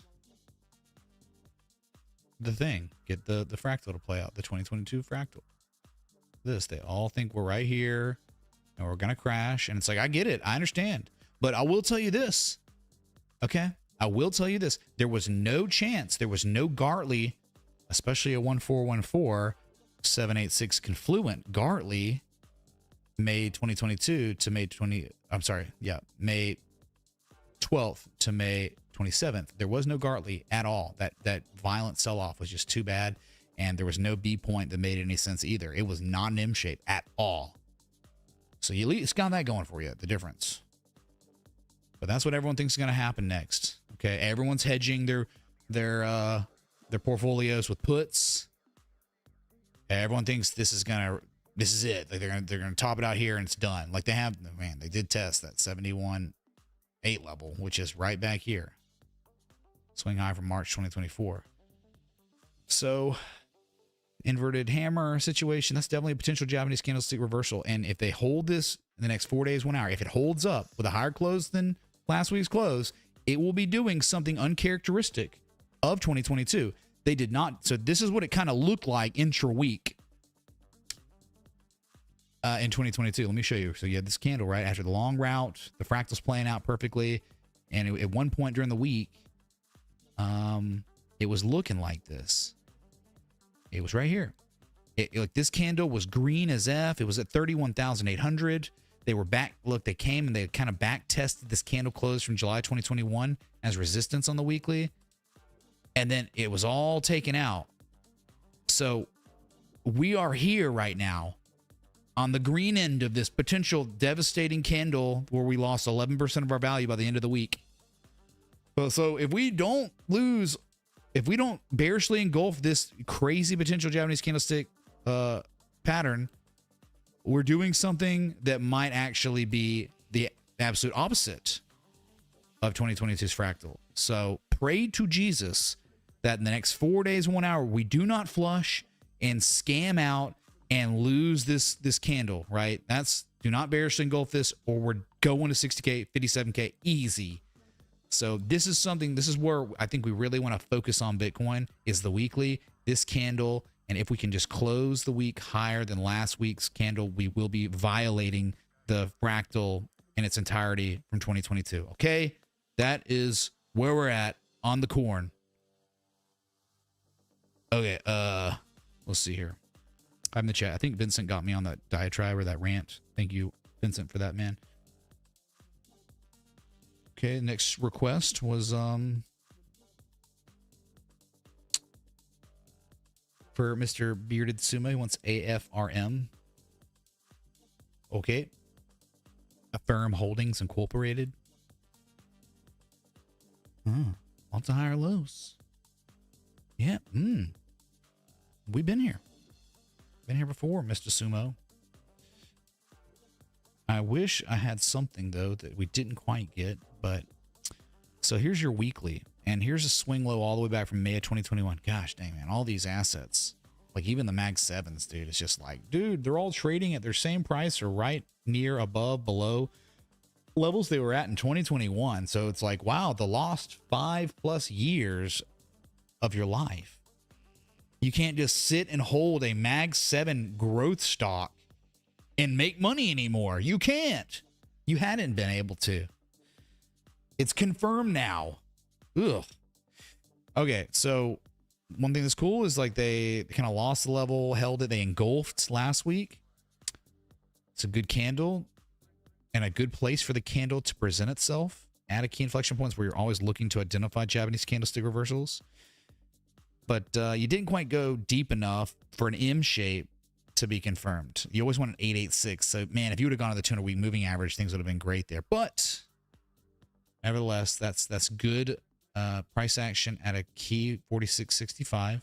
the thing, get the fractal to play out, the 2022 fractal. They all think we're right here and we're going to crash. And it's like, I get it. I understand. But I will tell you this. Okay. I will tell you this. There was no chance. There was no Gartley, especially a 1414 786 confluent Gartley, May 2022 to May 20. I'm sorry. Yeah. May 12th to May 27th. There was no Gartley at all. That violent sell-off was just too bad. And there was no B point that made any sense either. It was not an M shape at all. So you at least got that going for you, the difference. But that's what everyone thinks is going to happen next. Okay, everyone's hedging their portfolios with puts. Everyone thinks this is it. Like they're gonna top it out here and it's done. Like they did test that 71.8 level, which is right back here. Swing high from March 2024. So, inverted hammer situation, that's definitely a potential Japanese candlestick reversal. And if they hold this in the next 4 days, 1 hour, if it holds up with a higher close than last week's close, it will be doing something uncharacteristic of 2022. They did not. So this is what it kind of looked like intra-week in 2022. Let me show you. So you had this candle right after the long route. The fractal's playing out perfectly. And at one point during the week, it was looking like this. It was right here. Like this candle was green as F. It was at 31,800. They were back. Look, they came and they kind of back tested this candle close from July 2021 as resistance on the weekly. And then it was all taken out. So we are here right now on the green end of this potential devastating candle where we lost 11% of our value by the end of the week. So if we don't bearishly engulf this crazy potential Japanese candlestick pattern, we're doing something that might actually be the absolute opposite of 2022's fractal. So pray to Jesus that in the next 4 days, 1 hour, we do not flush and scam out and lose this candle, right? Do not bearishly engulf this, or we're going to 60K, 57K easy. So this is where I think we really want to focus on Bitcoin, is the weekly. This candle And if we can just close the week higher than last week's candle, we will be violating the fractal in its entirety from 2022. Okay? That is where we're at on the corn. Okay, let's see here. I'm in the chat. I think Vincent got me on that diatribe or that rant. Thank you, Vincent, for that, man. Okay, next request was for Mr. Bearded Sumo. He wants AFRM. Okay. Affirm Holdings Incorporated. Lots of higher lows. Yeah. We've been here. Been here before, Mr. Sumo. I wish I had something, though, that we didn't quite get. But so here's your weekly. And here's a swing low all the way back from May of 2021. Gosh dang, man. All these assets, like even the Mag 7s, dude, it's just like, dude, they're all trading at their same price or right near, above, below levels they were at in 2021. So it's like, wow, the lost 5+ years of your life. You can't just sit and hold a Mag 7 growth stock and make money anymore. You can't. You hadn't been able to. It's confirmed now. Ugh. Okay, so one thing that's cool is like they kind of lost the level, held it. They engulfed last week. It's a good candle and a good place for the candle to present itself at a key inflection points where you're always looking to identify Japanese candlestick reversals. But you didn't quite go deep enough for an M shape to be confirmed. You always want an 886. So, man, if you would have gone to the 200-week moving average, things would have been great there. But nevertheless, that's good price action at a key 46.65.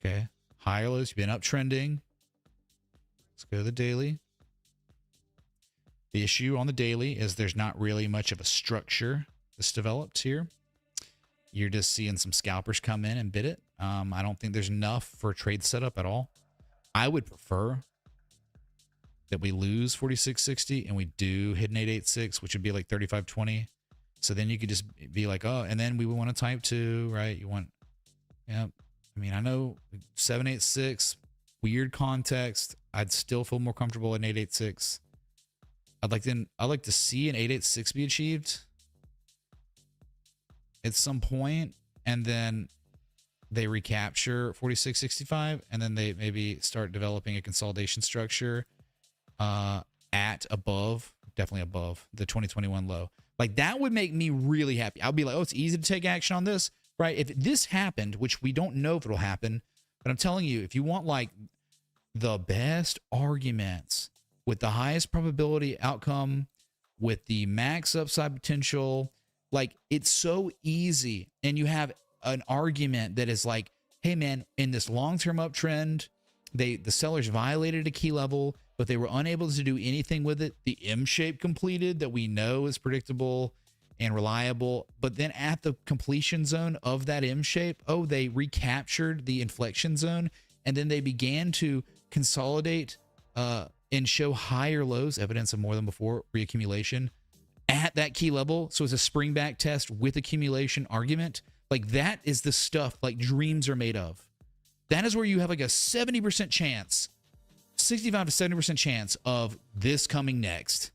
Okay. Higher lows. You've been uptrending. Let's go to the daily. The issue on the daily is there's not really much of a structure that's developed here. You're just seeing some scalpers come in and bid it. I don't think there's enough for a trade setup at all. I would prefer that we lose 46.60 and we do hit an 886, which would be like 35.20. So then you could just be like, oh, and then we would want a type 2, right? You want, yeah. I mean, I know 786, weird context. I'd still feel more comfortable at 886. I'd like to see an 886 be achieved at some point, and then they recapture 46.65, and then they maybe start developing a consolidation structure at above, definitely above the 2021 low. Like that would make me really happy. I'll be like, oh, it's easy to take action on this, right? If this happened, which we don't know if it'll happen, but I'm telling you, if you want like the best arguments with the highest probability outcome, with the max upside potential, like it's so easy. And you have an argument that is like, hey man, in this long-term uptrend, the sellers violated a key level, but they were unable to do anything with it. The M shape completed that we know is predictable and reliable, but then at the completion zone of that M shape, oh, they recaptured the inflection zone, and then they began to consolidate and show higher lows, evidence of more than before reaccumulation at that key level. So it's a spring back test with accumulation argument. Like that is the stuff like dreams are made of. That is where you have like a 70% chance, 65 to 70% chance of this coming next.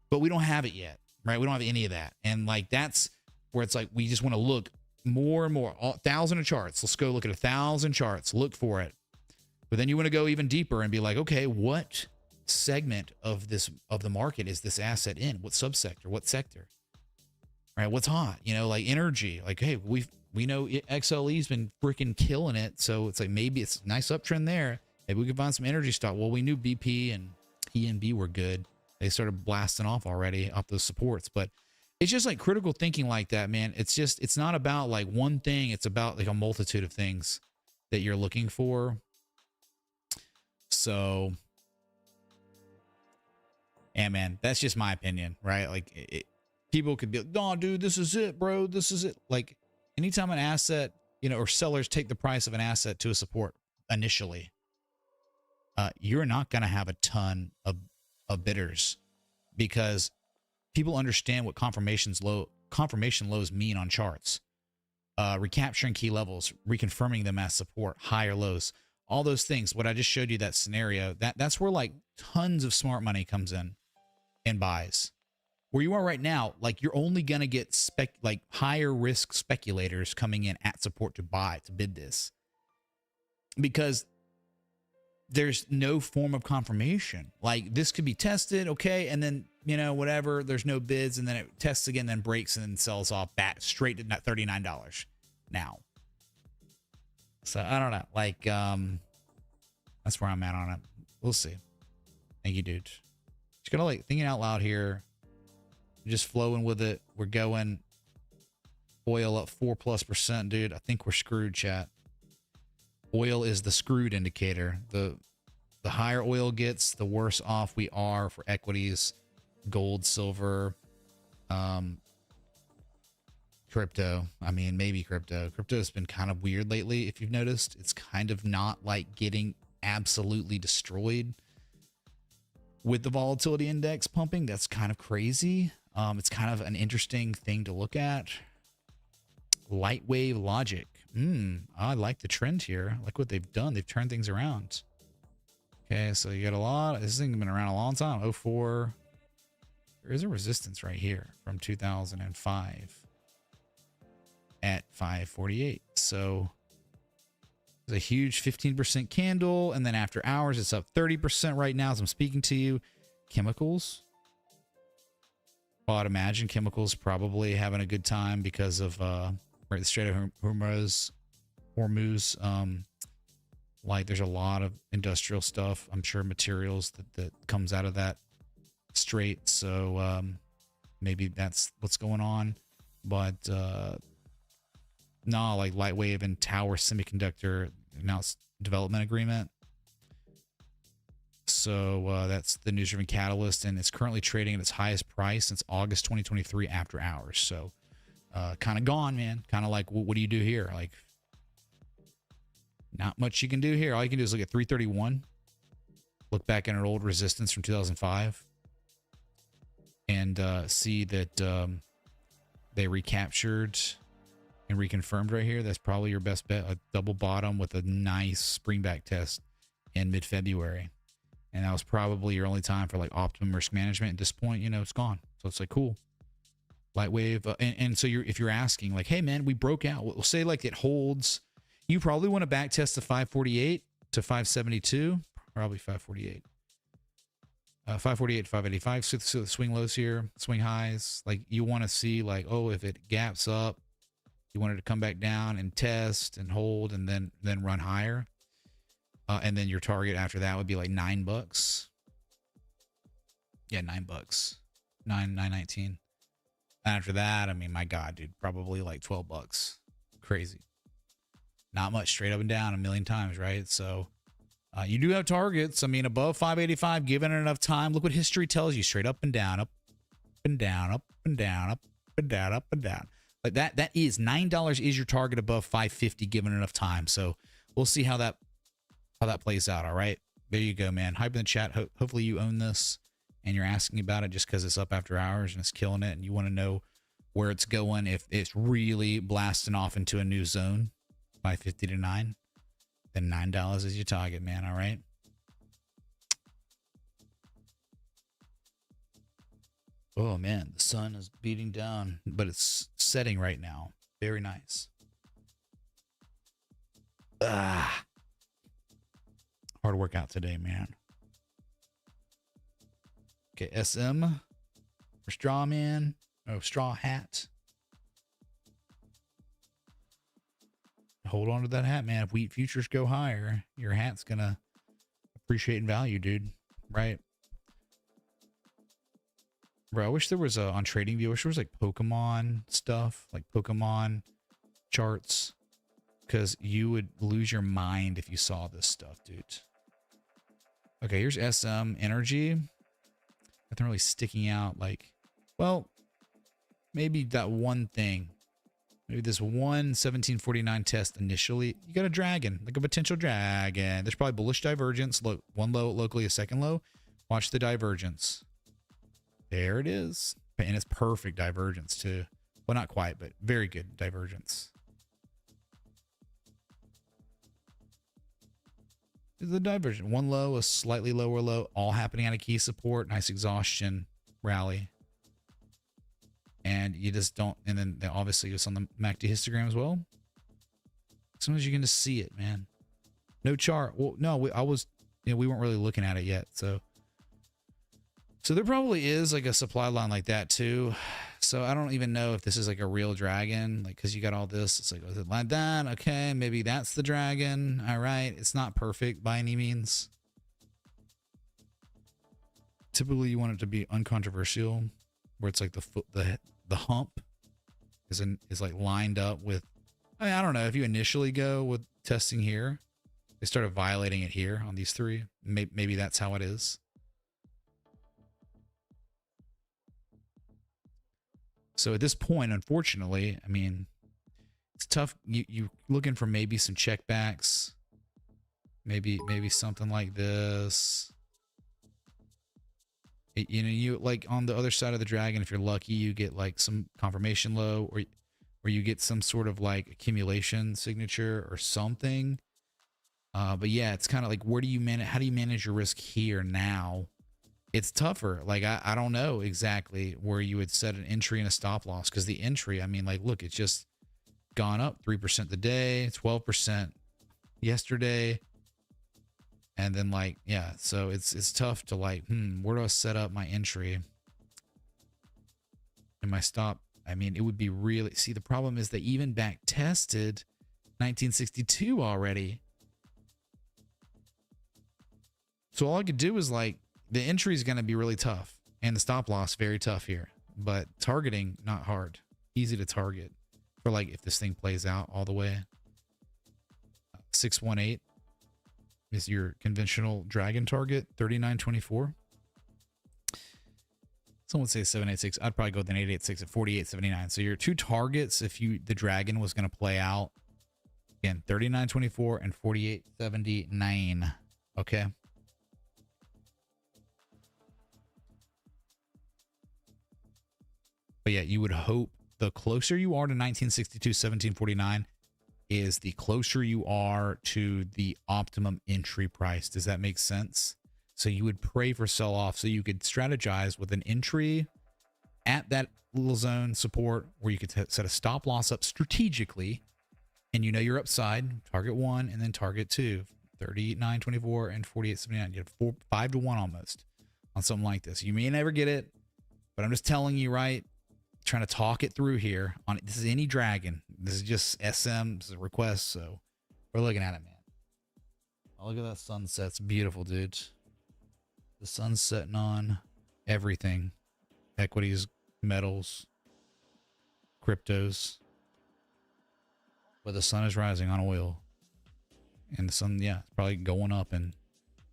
But we don't have it yet, right? We don't have any of that. And like that's where it's like we just want to look more and more, 1,000 of charts. Let's go look at 1,000 charts, look for it. But then you want to go even deeper and be like, okay, what segment of the market is this asset in? What subsector? What sector? Right? What's hot? You know, like energy. Like, hey, we know XLE's been freaking killing it, so it's like maybe it's a nice uptrend there. Maybe we could find some energy stock. Well, we knew BP and ENB were good. They started blasting off already off those supports, but it's just like critical thinking like that, man. It's not about like one thing. It's about like a multitude of things that you're looking for. So, yeah, man, that's just my opinion, right? Like people could be like, no, dude, this is it, bro. This is it. Like anytime an asset, you know, or sellers take the price of an asset to a support initially, you're not going to have a ton of bidders because people understand what confirmation lows mean on charts. recapturing key levels, reconfirming them as support, higher lows, all those things. What I just showed you, that scenario, that's where like tons of smart money comes in and buys. Where you are right now, like you're only going to get like higher risk speculators coming in at support to buy, to bid this, because there's no form of confirmation. Like this could be tested, okay, and then, you know, whatever, there's no bids, and then it tests again, then breaks, and then sells off back straight to $39 now. So I don't know, like that's where I'm at on it. We'll see. Thank you, dude. Just gonna like thinking out loud here, just flowing with it. We're going oil up 4+%, dude. I think we're screwed, chat. Oil is the screwed indicator. The higher oil gets, the worse off we are for equities, gold, silver, crypto. I mean, maybe crypto. Crypto has been kind of weird lately. If you've noticed, it's kind of not like getting absolutely destroyed with the volatility index pumping. That's kind of crazy. It's kind of an interesting thing to look at. Light wave logic. I like the trend here. I like what they've done. They've turned things around. Okay, so you got a lot. This thing's been around a long time. 04. There is a resistance right here from 2005 at 548. So there's a huge 15% candle, and then after hours, it's up 30% right now as I'm speaking to you. Chemicals. Well, I'd imagine chemicals probably having a good time because of right, the Strait of Hormuz. Like there's a lot of industrial stuff, I'm sure, materials that comes out of that strait. So maybe that's what's going on. But no, like Lightwave and Tower Semiconductor announced development agreement. So that's the news-driven catalyst, and it's currently trading at its highest price since August 2023 after hours. So kind of gone, man. Kind of like, what do you do here? Like, not much you can do here. All you can do is look at 331, look back at an old resistance from 2005, and see that they recaptured and reconfirmed right here. That's probably your best bet. A double bottom with a nice springback test in mid-February. And that was probably your only time for like optimum risk management. At this point, you know, it's gone. So it's like, cool. Light wave. And so if you're asking like, hey man, we broke out, we'll say like it holds. You probably want to back test the 548 to 572, probably 548. 548 to 585. So the swing lows here, swing highs. Like you want to see like, oh, if it gaps up, you want it to come back down and test and hold and then run higher. And then your target after that would be like $9. Yeah, $9. 9.19. After that, I mean, my God, dude, probably like $12. Crazy. Not much, straight up and down a million times, right? So you do have targets. I mean, above 585, given it enough time. Look what history tells you: straight up and down, up and down, up and down, up and down, up and down. Like that is $9 is your target above 550, given enough time. So we'll see how that plays out. All right, there you go, man. Hype in the chat. Hopefully you own this and you're asking about it just because it's up after hours and it's killing it, and you want to know where it's going. If it's really blasting off into a new zone, 550 to 9, then $9 is your target, man. All right. Oh man, the sun is beating down, but it's setting right now. Very nice. Hard workout today, man. Okay, SM for straw man. Oh, straw hat. Hold on to that hat, man. If wheat futures go higher, your hat's gonna appreciate in value, dude. Right? Bro, I wish there was on TradingView, I wish there was like Pokemon stuff, like Pokemon charts, because you would lose your mind if you saw this stuff, dude. Okay, here's SM Energy. Nothing really sticking out. Like, well, maybe that one thing. Maybe this one 1749 test initially. You got a dragon, like a potential dragon. There's probably bullish divergence. Look, one low locally, a second low. Watch the divergence. There it is. And it's perfect divergence too. Well, not quite, but very good divergence. The diversion. One low, a slightly lower low, all happening at a key support. Nice exhaustion rally. And you just don't, and then obviously it's on the MACD histogram as well. Sometimes you can just see it, man. No chart. Well, no, we weren't really looking at it yet. So there probably is like a supply line like that too. So I don't even know if this is like a real dragon, like, cause you got all this. It's like, is it like that? Okay. Maybe that's the dragon. All right. It's not perfect by any means. Typically you want it to be uncontroversial, where it's like the hump is like lined up with, I don't know, if you initially go with testing here, they started violating it here on these three. Maybe that's how it is. So at this point, unfortunately, I mean, it's tough. You looking for maybe some checkbacks, maybe something like this. You like on the other side of the dragon, if you're lucky, you get like some confirmation low, or you get some sort of like accumulation signature or something. But yeah, it's kind of like, where do you manage? How do you manage your risk here now? It's tougher. Like, I don't know exactly where you would set an entry and a stop loss, because the entry, I mean, like, look, it's just gone up 3% the day, 12% yesterday. And then like, yeah, so it's tough to like, where do I set up my entry and my stop? I mean, it would be really, see, the problem is they even back tested 1962 already. So all I could do is like, the entry is going to be really tough and the stop loss very tough here, but targeting, not hard, easy to target for like, if this thing plays out all the way. 618 is your conventional dragon target, 39.24. Someone would say 786. I'd probably go with an 886 at 48.79. So your two targets, if the dragon was going to play out, again, 39.24 and 48.79. Okay. But yeah, you would hope the closer you are to 1962, 1749 is the closer you are to the optimum entry price. Does that make sense? So you would pray for sell off so you could strategize with an entry at that little zone support where you could set a stop loss up strategically, and you know your upside, target 1 and then target 2, 39.24 and 48.79. You have 5 to 1 almost on something like this. You may never get it, but I'm just telling you, right? Trying to talk it through here on this is any dragon. This is just SM, this is a request, so we're looking at it, man. Oh, look at that sunset. It's beautiful, dude. The sun's setting on everything. Equities, metals, cryptos. But the sun is rising on oil. And the sun, yeah, it's probably going up in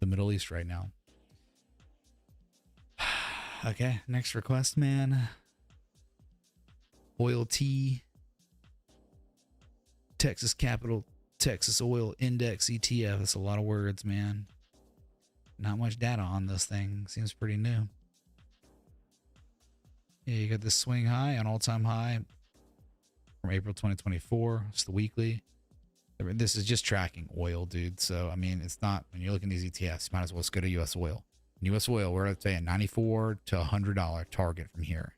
the Middle East right now. Okay, next request, man. Oil T, Texas Capital, Texas Oil Index ETF. That's a lot of words, man. Not much data on this thing. Seems pretty new. Yeah, you got this swing high, an all-time high from April 2024. It's the weekly. This is just tracking oil, dude. So, I mean, it's not, when you're looking at these ETFs, you might as well just go to U.S. oil. U.S. oil, we're at, say, a $94 to $100 target from here.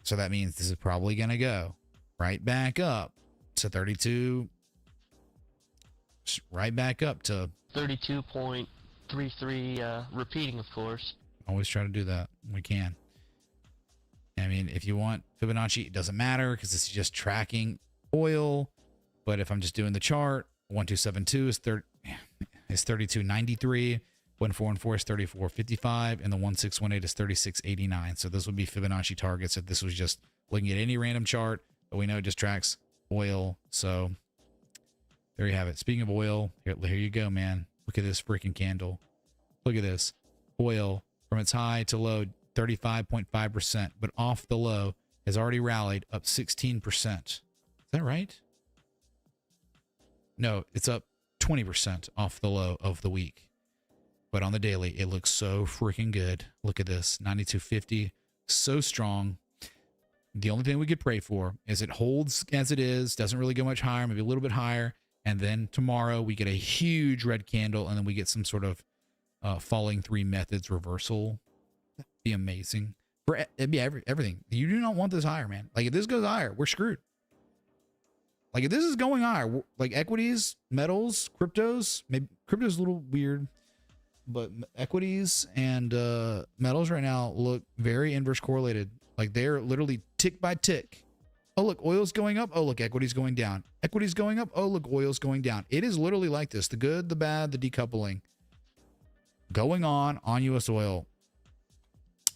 So that means this is probably going to go right back up to 32, right back up to 32.33, repeating, of course. Always try to do that. We can. I mean, if you want Fibonacci, it doesn't matter because this is just tracking oil. But if I'm just doing the chart, 1272 is 32.93. 1414 is 34.55, and the 1618 is 36.89. So this would be Fibonacci targets if this was just looking at any random chart, but we know it just tracks oil. So there you have it. Speaking of oil, here you go, man. Look at this freaking candle. Look at this. Oil from its high to low, 35.5%, but off the low has already rallied up 16%. Is that right? No, it's up 20% off the low of the week. But on the daily, it looks so freaking good. Look at this, 92.50, so strong. The only thing we could pray for is it holds as it is, doesn't really go much higher, maybe a little bit higher, And then tomorrow we get a huge red candle, and then we get some sort of falling three methods reversal. That'd be amazing. It'd be everything. You do not want this higher, man. Like if this goes higher, we're screwed. Like if this is going higher, like equities, metals, cryptos, maybe crypto's a little weird, but equities and metals right now look very inverse correlated. Like they're literally tick by tick. Oh, look, oil's going up. Oh, look, equity's going down. Equity's going up. Oh, look, oil's going down. It is literally like this. The good, the bad, the decoupling going on U.S. oil.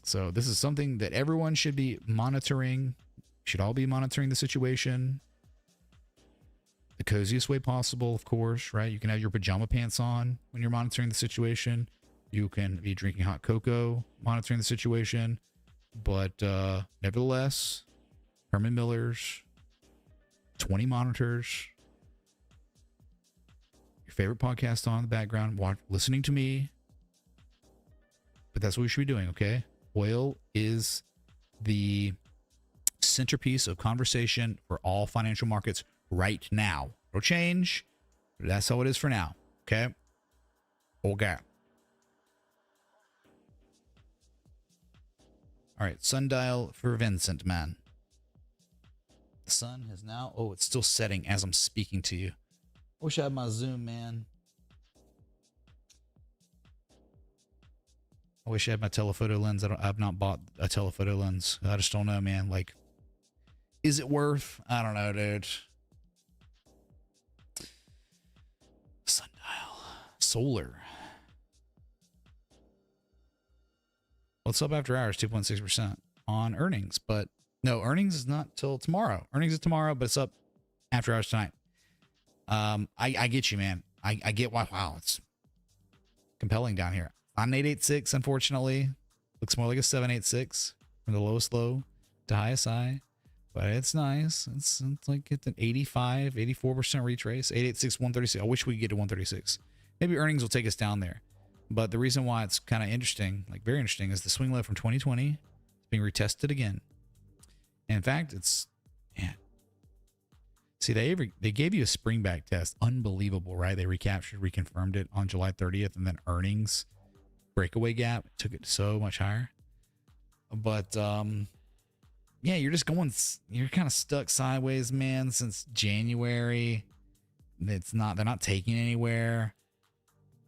So this is something that everyone should be monitoring. Should all be monitoring the situation. The coziest way possible, of course, right? You can have your pajama pants on when you're monitoring the situation. You can be drinking hot cocoa, monitoring the situation. But nevertheless, Herman Miller's, 20 monitors, your favorite podcast on in the background, listening to me. But that's what we should be doing, okay? Oil is the centerpiece of conversation for all financial markets right now. It'll change, but that's how it is for now, okay? Okay. All right, sundial for Vincent, man. The sun has now... Oh, it's still setting as I'm speaking to you. I wish I had my Zoom, man. I wish I had my telephoto lens. I've not bought a telephoto lens. I just don't know, man. Like, is it worth? I don't know, dude. Sundial. Solar. What's up after hours? 2.6% on earnings. But no, earnings is not till tomorrow. Earnings is tomorrow, but it's up after hours tonight. I get you, man. I get why. Wow, it's compelling down here. On 886, unfortunately. Looks more like a 786 from the lowest low to highest high. But it's nice. It's like it's an 85, 84% retrace. 886, 136. I wish we could get to 136. Maybe earnings will take us down there. But the reason why it's kind of interesting, like very interesting, is the swing low from 2020 is being retested again. And in fact, it's, yeah. See, they gave you a spring back test. Unbelievable, right? They recaptured, reconfirmed it on July 30th, and then earnings breakaway gap took it so much higher. But yeah, you're just going, you're kind of stuck sideways, man, since January. They're not taking anywhere.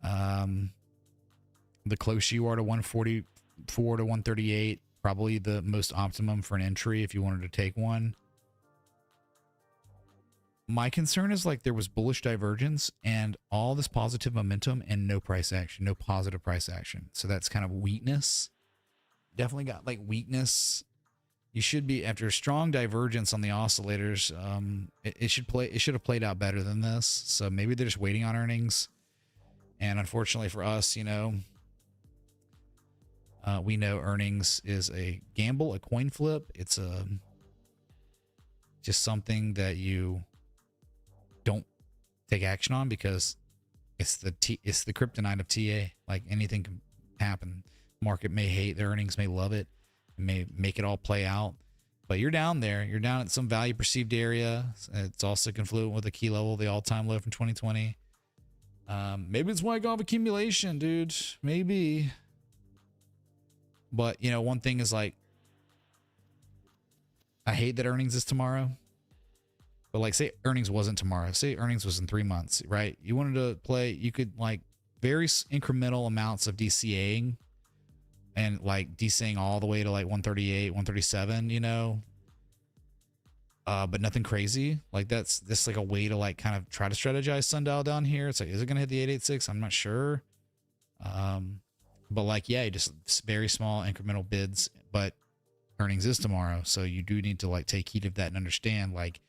The closer you are to 144 to 138, probably the most optimum for an entry if you wanted to take one. My concern is like there was bullish divergence and all this positive momentum and no price action, no positive price action. So that's kind of weakness. Definitely got like weakness. You should be, after a strong divergence on the oscillators, it should have played out better than this. So maybe they're just waiting on earnings. And unfortunately for us, you know, we know earnings is a gamble, a coin flip. It's just something that you don't take action on because it's the kryptonite of TA. Like anything can happen. Market may hate the earnings, may love it, may make it all play out. But you're down there. You're down at some value perceived area. It's also confluent with the key level, the all-time low from 2020. Maybe it's Wyckoff accumulation, dude. Maybe. But, you know, one thing is like, I hate that earnings is tomorrow. But like, say earnings wasn't tomorrow. Say earnings was in 3 months, right? You wanted to play, you could like very incremental amounts of DCAing and like DCAing all the way to like 138, 137, you know? But nothing crazy. Like that's like a way to like kind of try to strategize sundial down here. It's like, is it going to hit the 886? I'm not sure. But like, yeah, just very small incremental bids, but earnings is tomorrow. So you do need to like take heed of that and understand like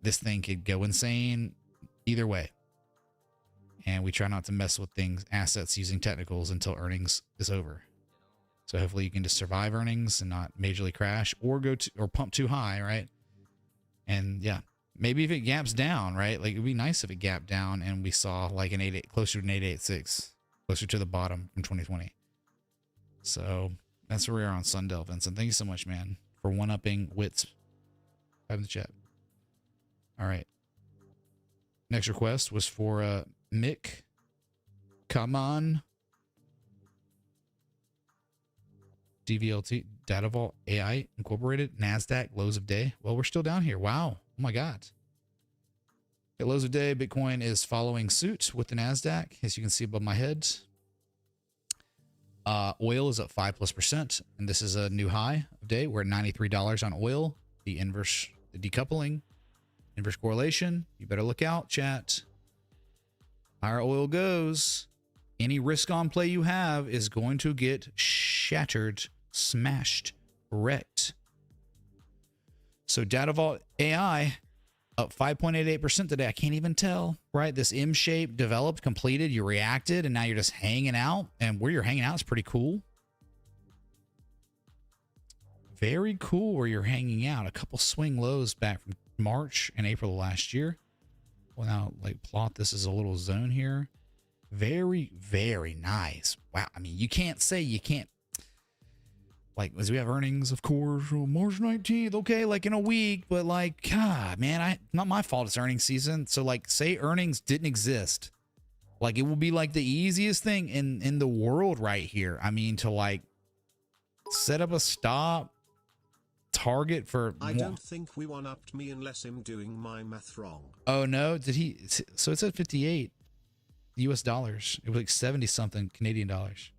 this thing could go insane either way. And we try not to mess with assets using technicals until earnings is over. So hopefully you can just survive earnings and not majorly crash or or pump too high, right? And yeah, maybe if it gaps down, right? Like it'd be nice if it gapped down and we saw like closer to an 886. Closer to the bottom from 2020. So that's where we are on sundial, Vincent. Thank you so much, man, for one-upping wits. Have in the chat. All right. Next request was for Mick. Come on. DVLT, Data Vault AI Incorporated, NASDAQ, lows of day. Well, we're still down here. Wow. Oh my God. At lows of day, Bitcoin is following suit with the NASDAQ, as you can see above my head. Oil is up 5+%, and this is a new high of day. We're at $93 on oil. The inverse, the decoupling, inverse correlation. You better look out, chat. Higher oil goes, any risk on play you have is going to get shattered, smashed, wrecked. So Data Vault AI up 5.88% today. I can't even tell, right? This M shape developed, completed, you reacted, and now you're just hanging out. And where you're hanging out is pretty cool. Very cool where you're hanging out. A couple swing lows back from March and April of last year. Well, now, like, plot this as a little zone here. Very, very nice. Wow. I mean, you can't say you can't. Like, as we have earnings, of course, March 19th, okay, like in a week, but like, God, man, not my fault it's earnings season. So like, say earnings didn't exist. Like, it will be like the easiest thing in the world right here. I mean, to like set up a stop target for. I don't think we one-upped me unless I'm doing my math wrong. Oh no, did he? So it said 58 US dollars. It was like 70 something Canadian dollars.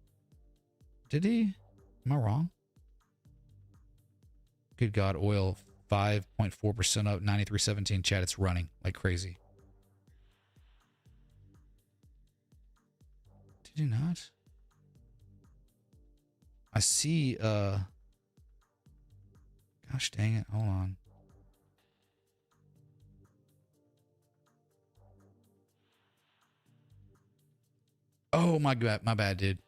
Did he? Am I wrong? Good God, oil 5.4% up, 93.17. Chat, it's running like crazy. Did you not? I see, gosh dang it, hold on. Oh my God, my bad, dude.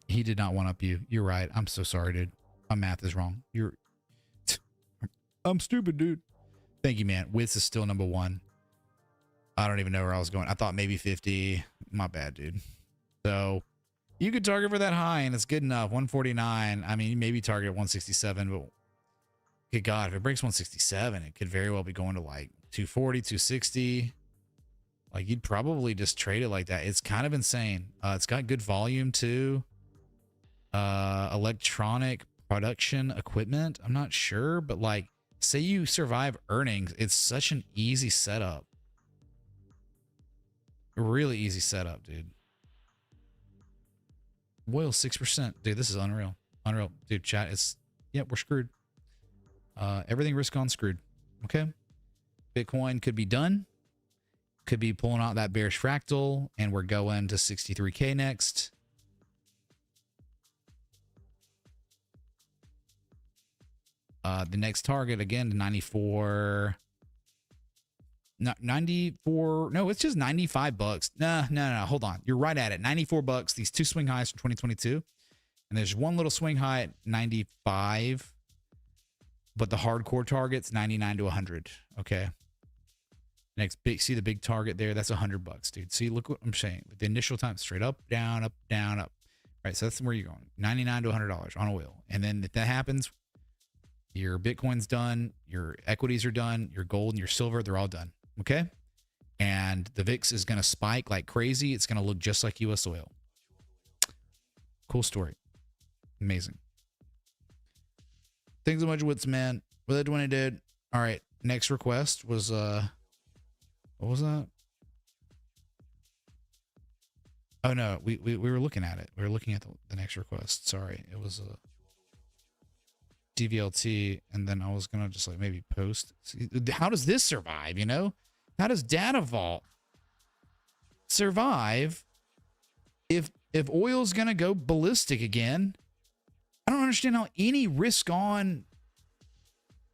He did not one up you. You're right. I'm so sorry, dude. My math is wrong. I'm stupid, dude. Thank you, man. Widths is still number one. I don't even know where I was going. I thought maybe 50. My bad, dude. So you could target for that high and it's good enough. 149. I mean, maybe target 167, but good God, if it breaks 167, it could very well be going to like 240, 260. Like, you'd probably just trade it like that. It's kind of insane. It's got good volume too. Electronic production equipment. I'm not sure, but like, say you survive earnings, it's such an easy setup. A really easy setup, dude. Oil 6%. Dude, this is unreal. Unreal. Dude, chat, it's, yeah, we're screwed. Everything risk on screwed. Okay. Bitcoin could be done. Could be pulling out that bearish fractal, and we're going to 63K next. The next target again to 94. Not 94. No, it's just 95 bucks. No. Hold on. You're right at it. 94 bucks. These two swing highs from 2022. And there's one little swing high at 95. But the hardcore target's 99 to 100. Okay. Next big, see the big target there? That's 100 bucks, dude. See, look what I'm saying. With the initial time, straight up, down, up, down, up. Right. So that's where you're going. 99 to $100 on oil. And then if that happens, your Bitcoin's done, your equities are done, your gold and your silver, they're all done. Okay. And the VIX is going to spike like crazy. It's going to look just like US oil. Cool story. Amazing. Thanks so much, Woods, man. Well, that when I did. All right. Next request was, what was that? Oh no, we were looking at it. We were looking at the next request. Sorry. It was a DVLT, and then I was gonna just like maybe post. See, how does this survive? You know, how does Data Vault survive if oil's gonna go ballistic again? I don't understand how any risk on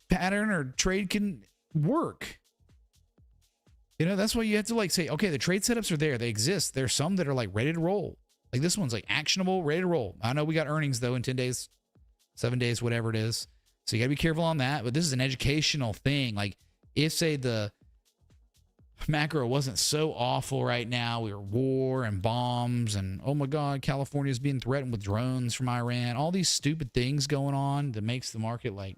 pattern or trade can work. You know, that's why you have to like say, okay, the trade setups are there. They exist. There's some that are like ready to roll. Like this one's like actionable, ready to roll. I know we got earnings though in 10 days. 7 days, whatever it is. So you gotta be careful on that. But this is an educational thing. Like if say the macro wasn't so awful right now, we were war and bombs and oh my God, California's being threatened with drones from Iran, all these stupid things going on that makes the market like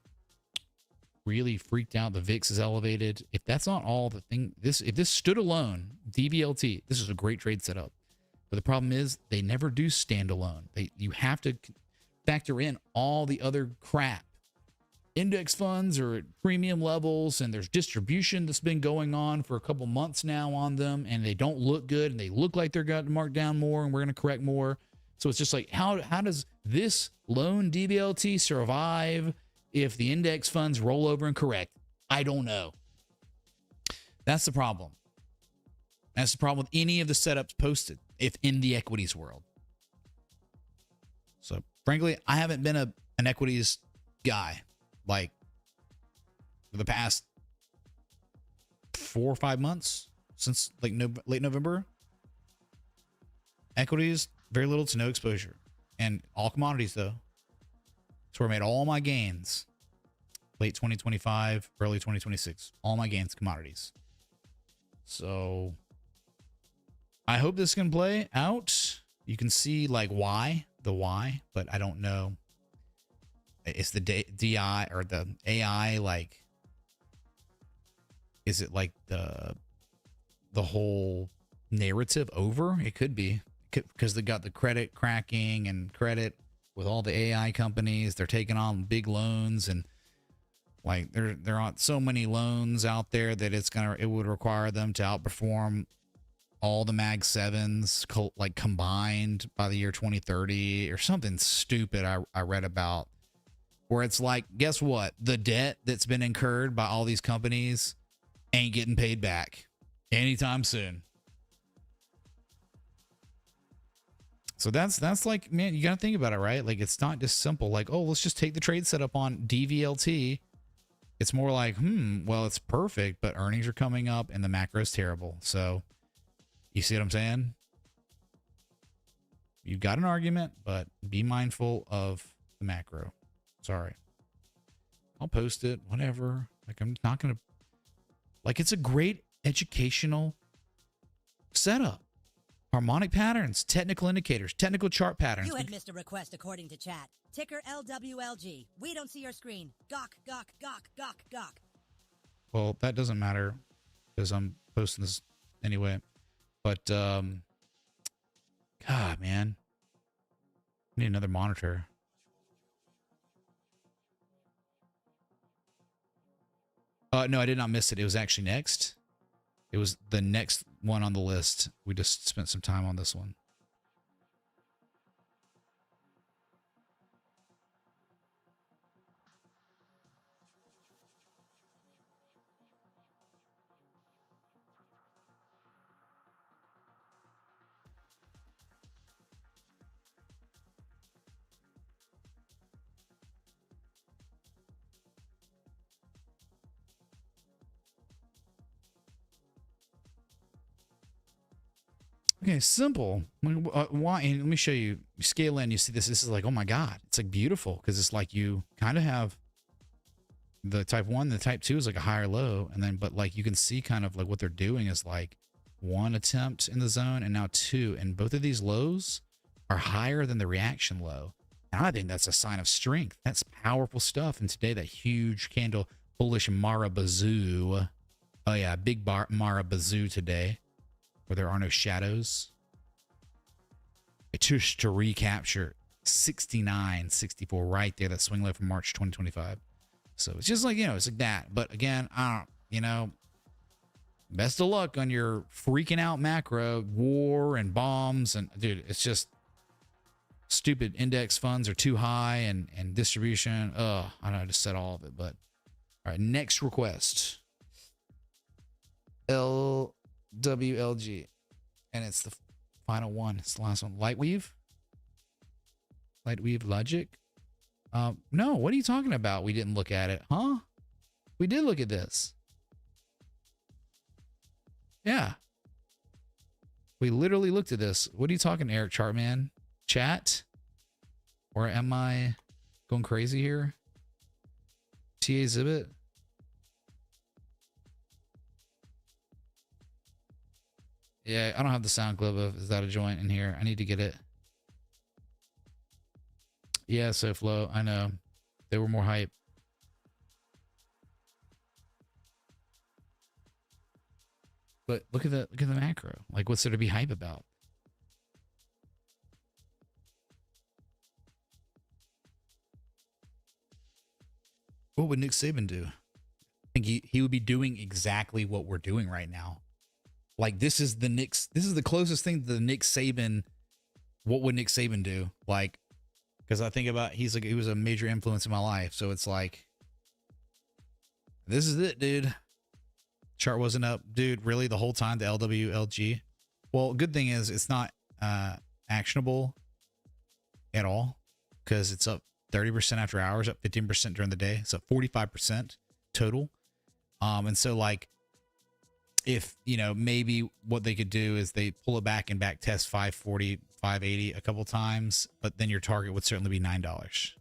really freaked out. The VIX is elevated. If that's not all the thing, if this stood alone, DVLT, this is a great trade setup. But the problem is they never do stand alone. You have to factor in all the other crap. Index funds are at premium levels, and there's distribution that's been going on for a couple months now on them, and they don't look good, and they look like they're going to mark down more, and we're going to correct more. So it's just like, how does this lone DVLT survive if the index funds roll over and correct? I don't know. That's the problem. That's the problem with any of the setups posted, if in the equities world. So frankly, I haven't been an equities guy like for the past 4 or 5 months, since like late November. Equities, very little to no exposure, and all commodities though. That's where I made all my gains. Late 2025, early 2026, all my gains commodities. So I hope this can play out. You can see like why, but I don't know. Is the DI or the AI like, is it like the whole narrative over? It could be, because they got the credit cracking and credit with all the AI companies. They're taking on big loans, and like there aren't so many loans out there that it would require them to outperform all the Mag 7s like combined by the year 2030 or something stupid I read about, where it's like, guess what? The debt that's been incurred by all these companies ain't getting paid back anytime soon. So that's like, man, you got to think about it, right? Like, it's not just simple like, oh, let's just take the trade setup on DVLT. It's more like, well, it's perfect, but earnings are coming up and the macro is terrible. So you see what I'm saying? You've got an argument, but be mindful of the macro. Sorry. I'll post it, whatever. Like, I'm not going to, like, it's a great educational setup. Harmonic patterns, technical indicators, technical chart patterns. You had missed a request according to chat. Ticker LWLG. We don't see your screen. Gawk, gawk, gawk, gawk, gawk. Well, that doesn't matter because I'm posting this anyway. But, God, man. I need another monitor. No, I did not miss it. It was actually next. It was the next one on the list. We just spent some time on this one. Okay, simple. Why? And let me show you. Scale in. You see this. This is like, oh my God. It's like beautiful because it's like you kind of have the type 1. The type 2 is like a higher low. And then, but like you can see kind of like what they're doing is like 1 attempt in the zone and now 2. And both of these lows are higher than the reaction low. And I think that's a sign of strength. That's powerful stuff. And today, that huge candle bullish Mara Bazoo. Oh yeah, big Mara Bazoo today, where there are no shadows. It's just to recapture 69.64 right there, that swing low from March 2025. So it's just like, it's like that. But again, best of luck on your freaking out macro, war and bombs. And dude, it's just stupid. Index funds are too high and distribution. I don't know, I just said all of it. But all right, next request. LWLG, and it's the final one. It's the last one. Lightweave Logic. No, what are you talking about? We didn't look at it, huh? We did look at this. Yeah, we literally looked at this. What are you talking, Eric Chartman? Chat, or am I going crazy here? TA Zibit. Yeah, I don't have the sound clip of Is That a Joint in here. I need to get it. Yeah, SoFlo, I know. They were more hype. But look at the macro. Like, what's there to be hype about? What would Nick Saban do? I think he would be doing exactly what we're doing right now. Like, this is the closest thing to the Nick Saban. What would Nick Saban do? Like, because I think about, he was a major influence in my life. So it's like, this is it, dude. Chart wasn't up, dude. Really, the whole time, the LWLG. Well, good thing is it's not actionable at all, because it's up 30% after hours, up 15% during the day. It's up 45% total. And so, like, if, you know, maybe what they could do is they pull it back and back test 540, 580 a couple times, but then your target would certainly be $9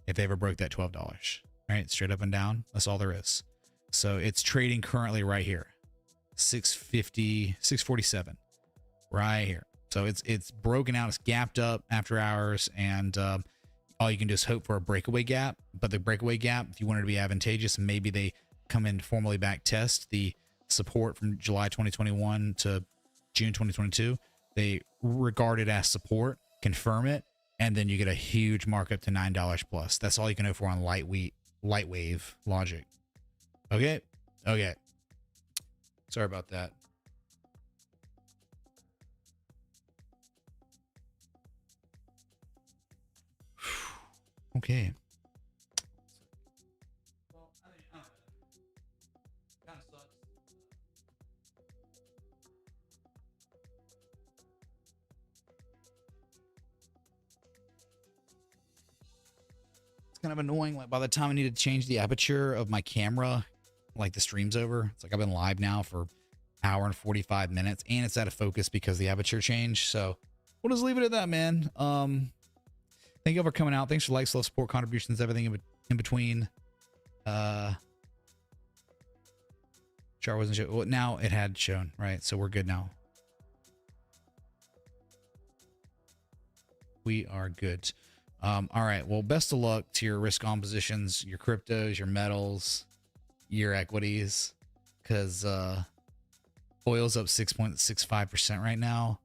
if they ever broke that $12, right? Straight up and down. That's all there is. So it's trading currently right here, 650, 647, right here. So it's broken out. It's gapped up after hours, and all you can do is hope for a breakaway gap. But the breakaway gap, if you want it to be advantageous, maybe they come in to formally back test the support from July 2021 to June 2022. They regard it as support, confirm it, and then you get a huge markup to $9 plus. That's all you can hope for on light wave logic. Okay. Sorry about that. Okay. It's kind of annoying. Like, by the time I need to change the aperture of my camera, like, the stream's over. It's like I've been live now for an hour and 45 minutes, and it's out of focus because the aperture changed. So we'll just leave it at that, man. Thank you all for coming out. Thanks for likes, love, support, contributions, everything in between. Chart wasn't shown. Well, now it had shown, right? So we're good now. We are good. All right. Well, best of luck to your risk on positions, your cryptos, your metals, your equities, because oil's up 6.65% right now,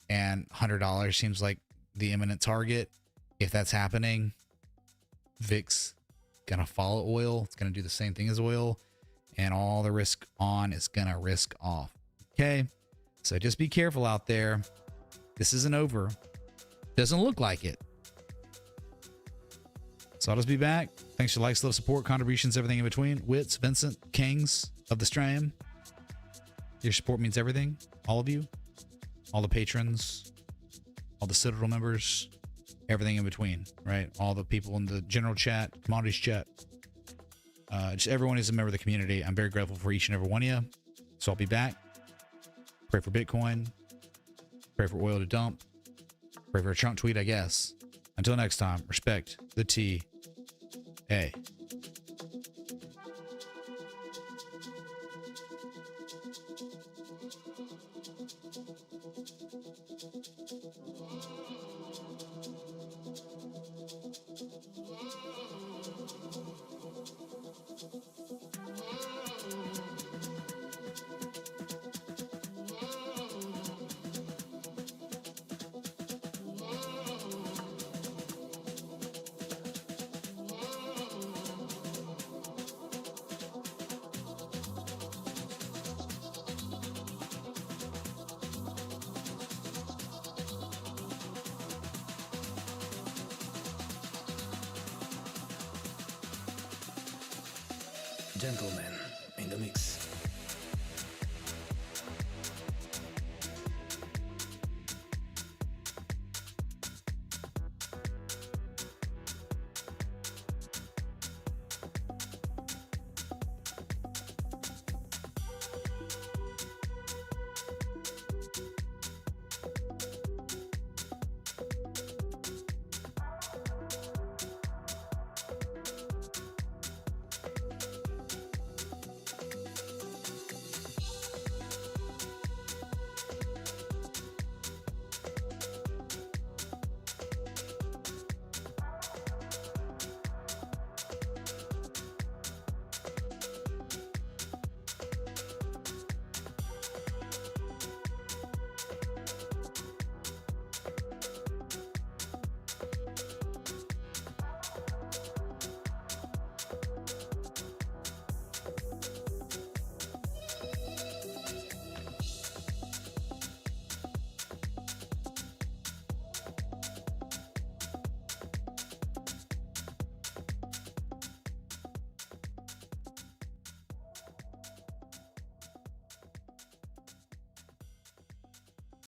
and $100 seems like the imminent target. If that's happening, VIX gonna follow oil. It's gonna do the same thing as oil, and all the risk on is gonna risk off. Okay, so just be careful out there. This isn't over. Doesn't look like it. So I'll just be back. Thanks for likes, love, support, contributions, everything in between. Wits, Vincent, Kings of the stream. Your support means everything. All of you, all the patrons, all the Citadel members, everything in between, right? All the people in the general chat, commodities chat, just everyone who's a member of the community. I'm very grateful for each and every one of you. So I'll be back. Pray for Bitcoin. Pray for oil to dump. Pray for a Trump tweet, I guess. Until next time, respect the TA. Gentlemen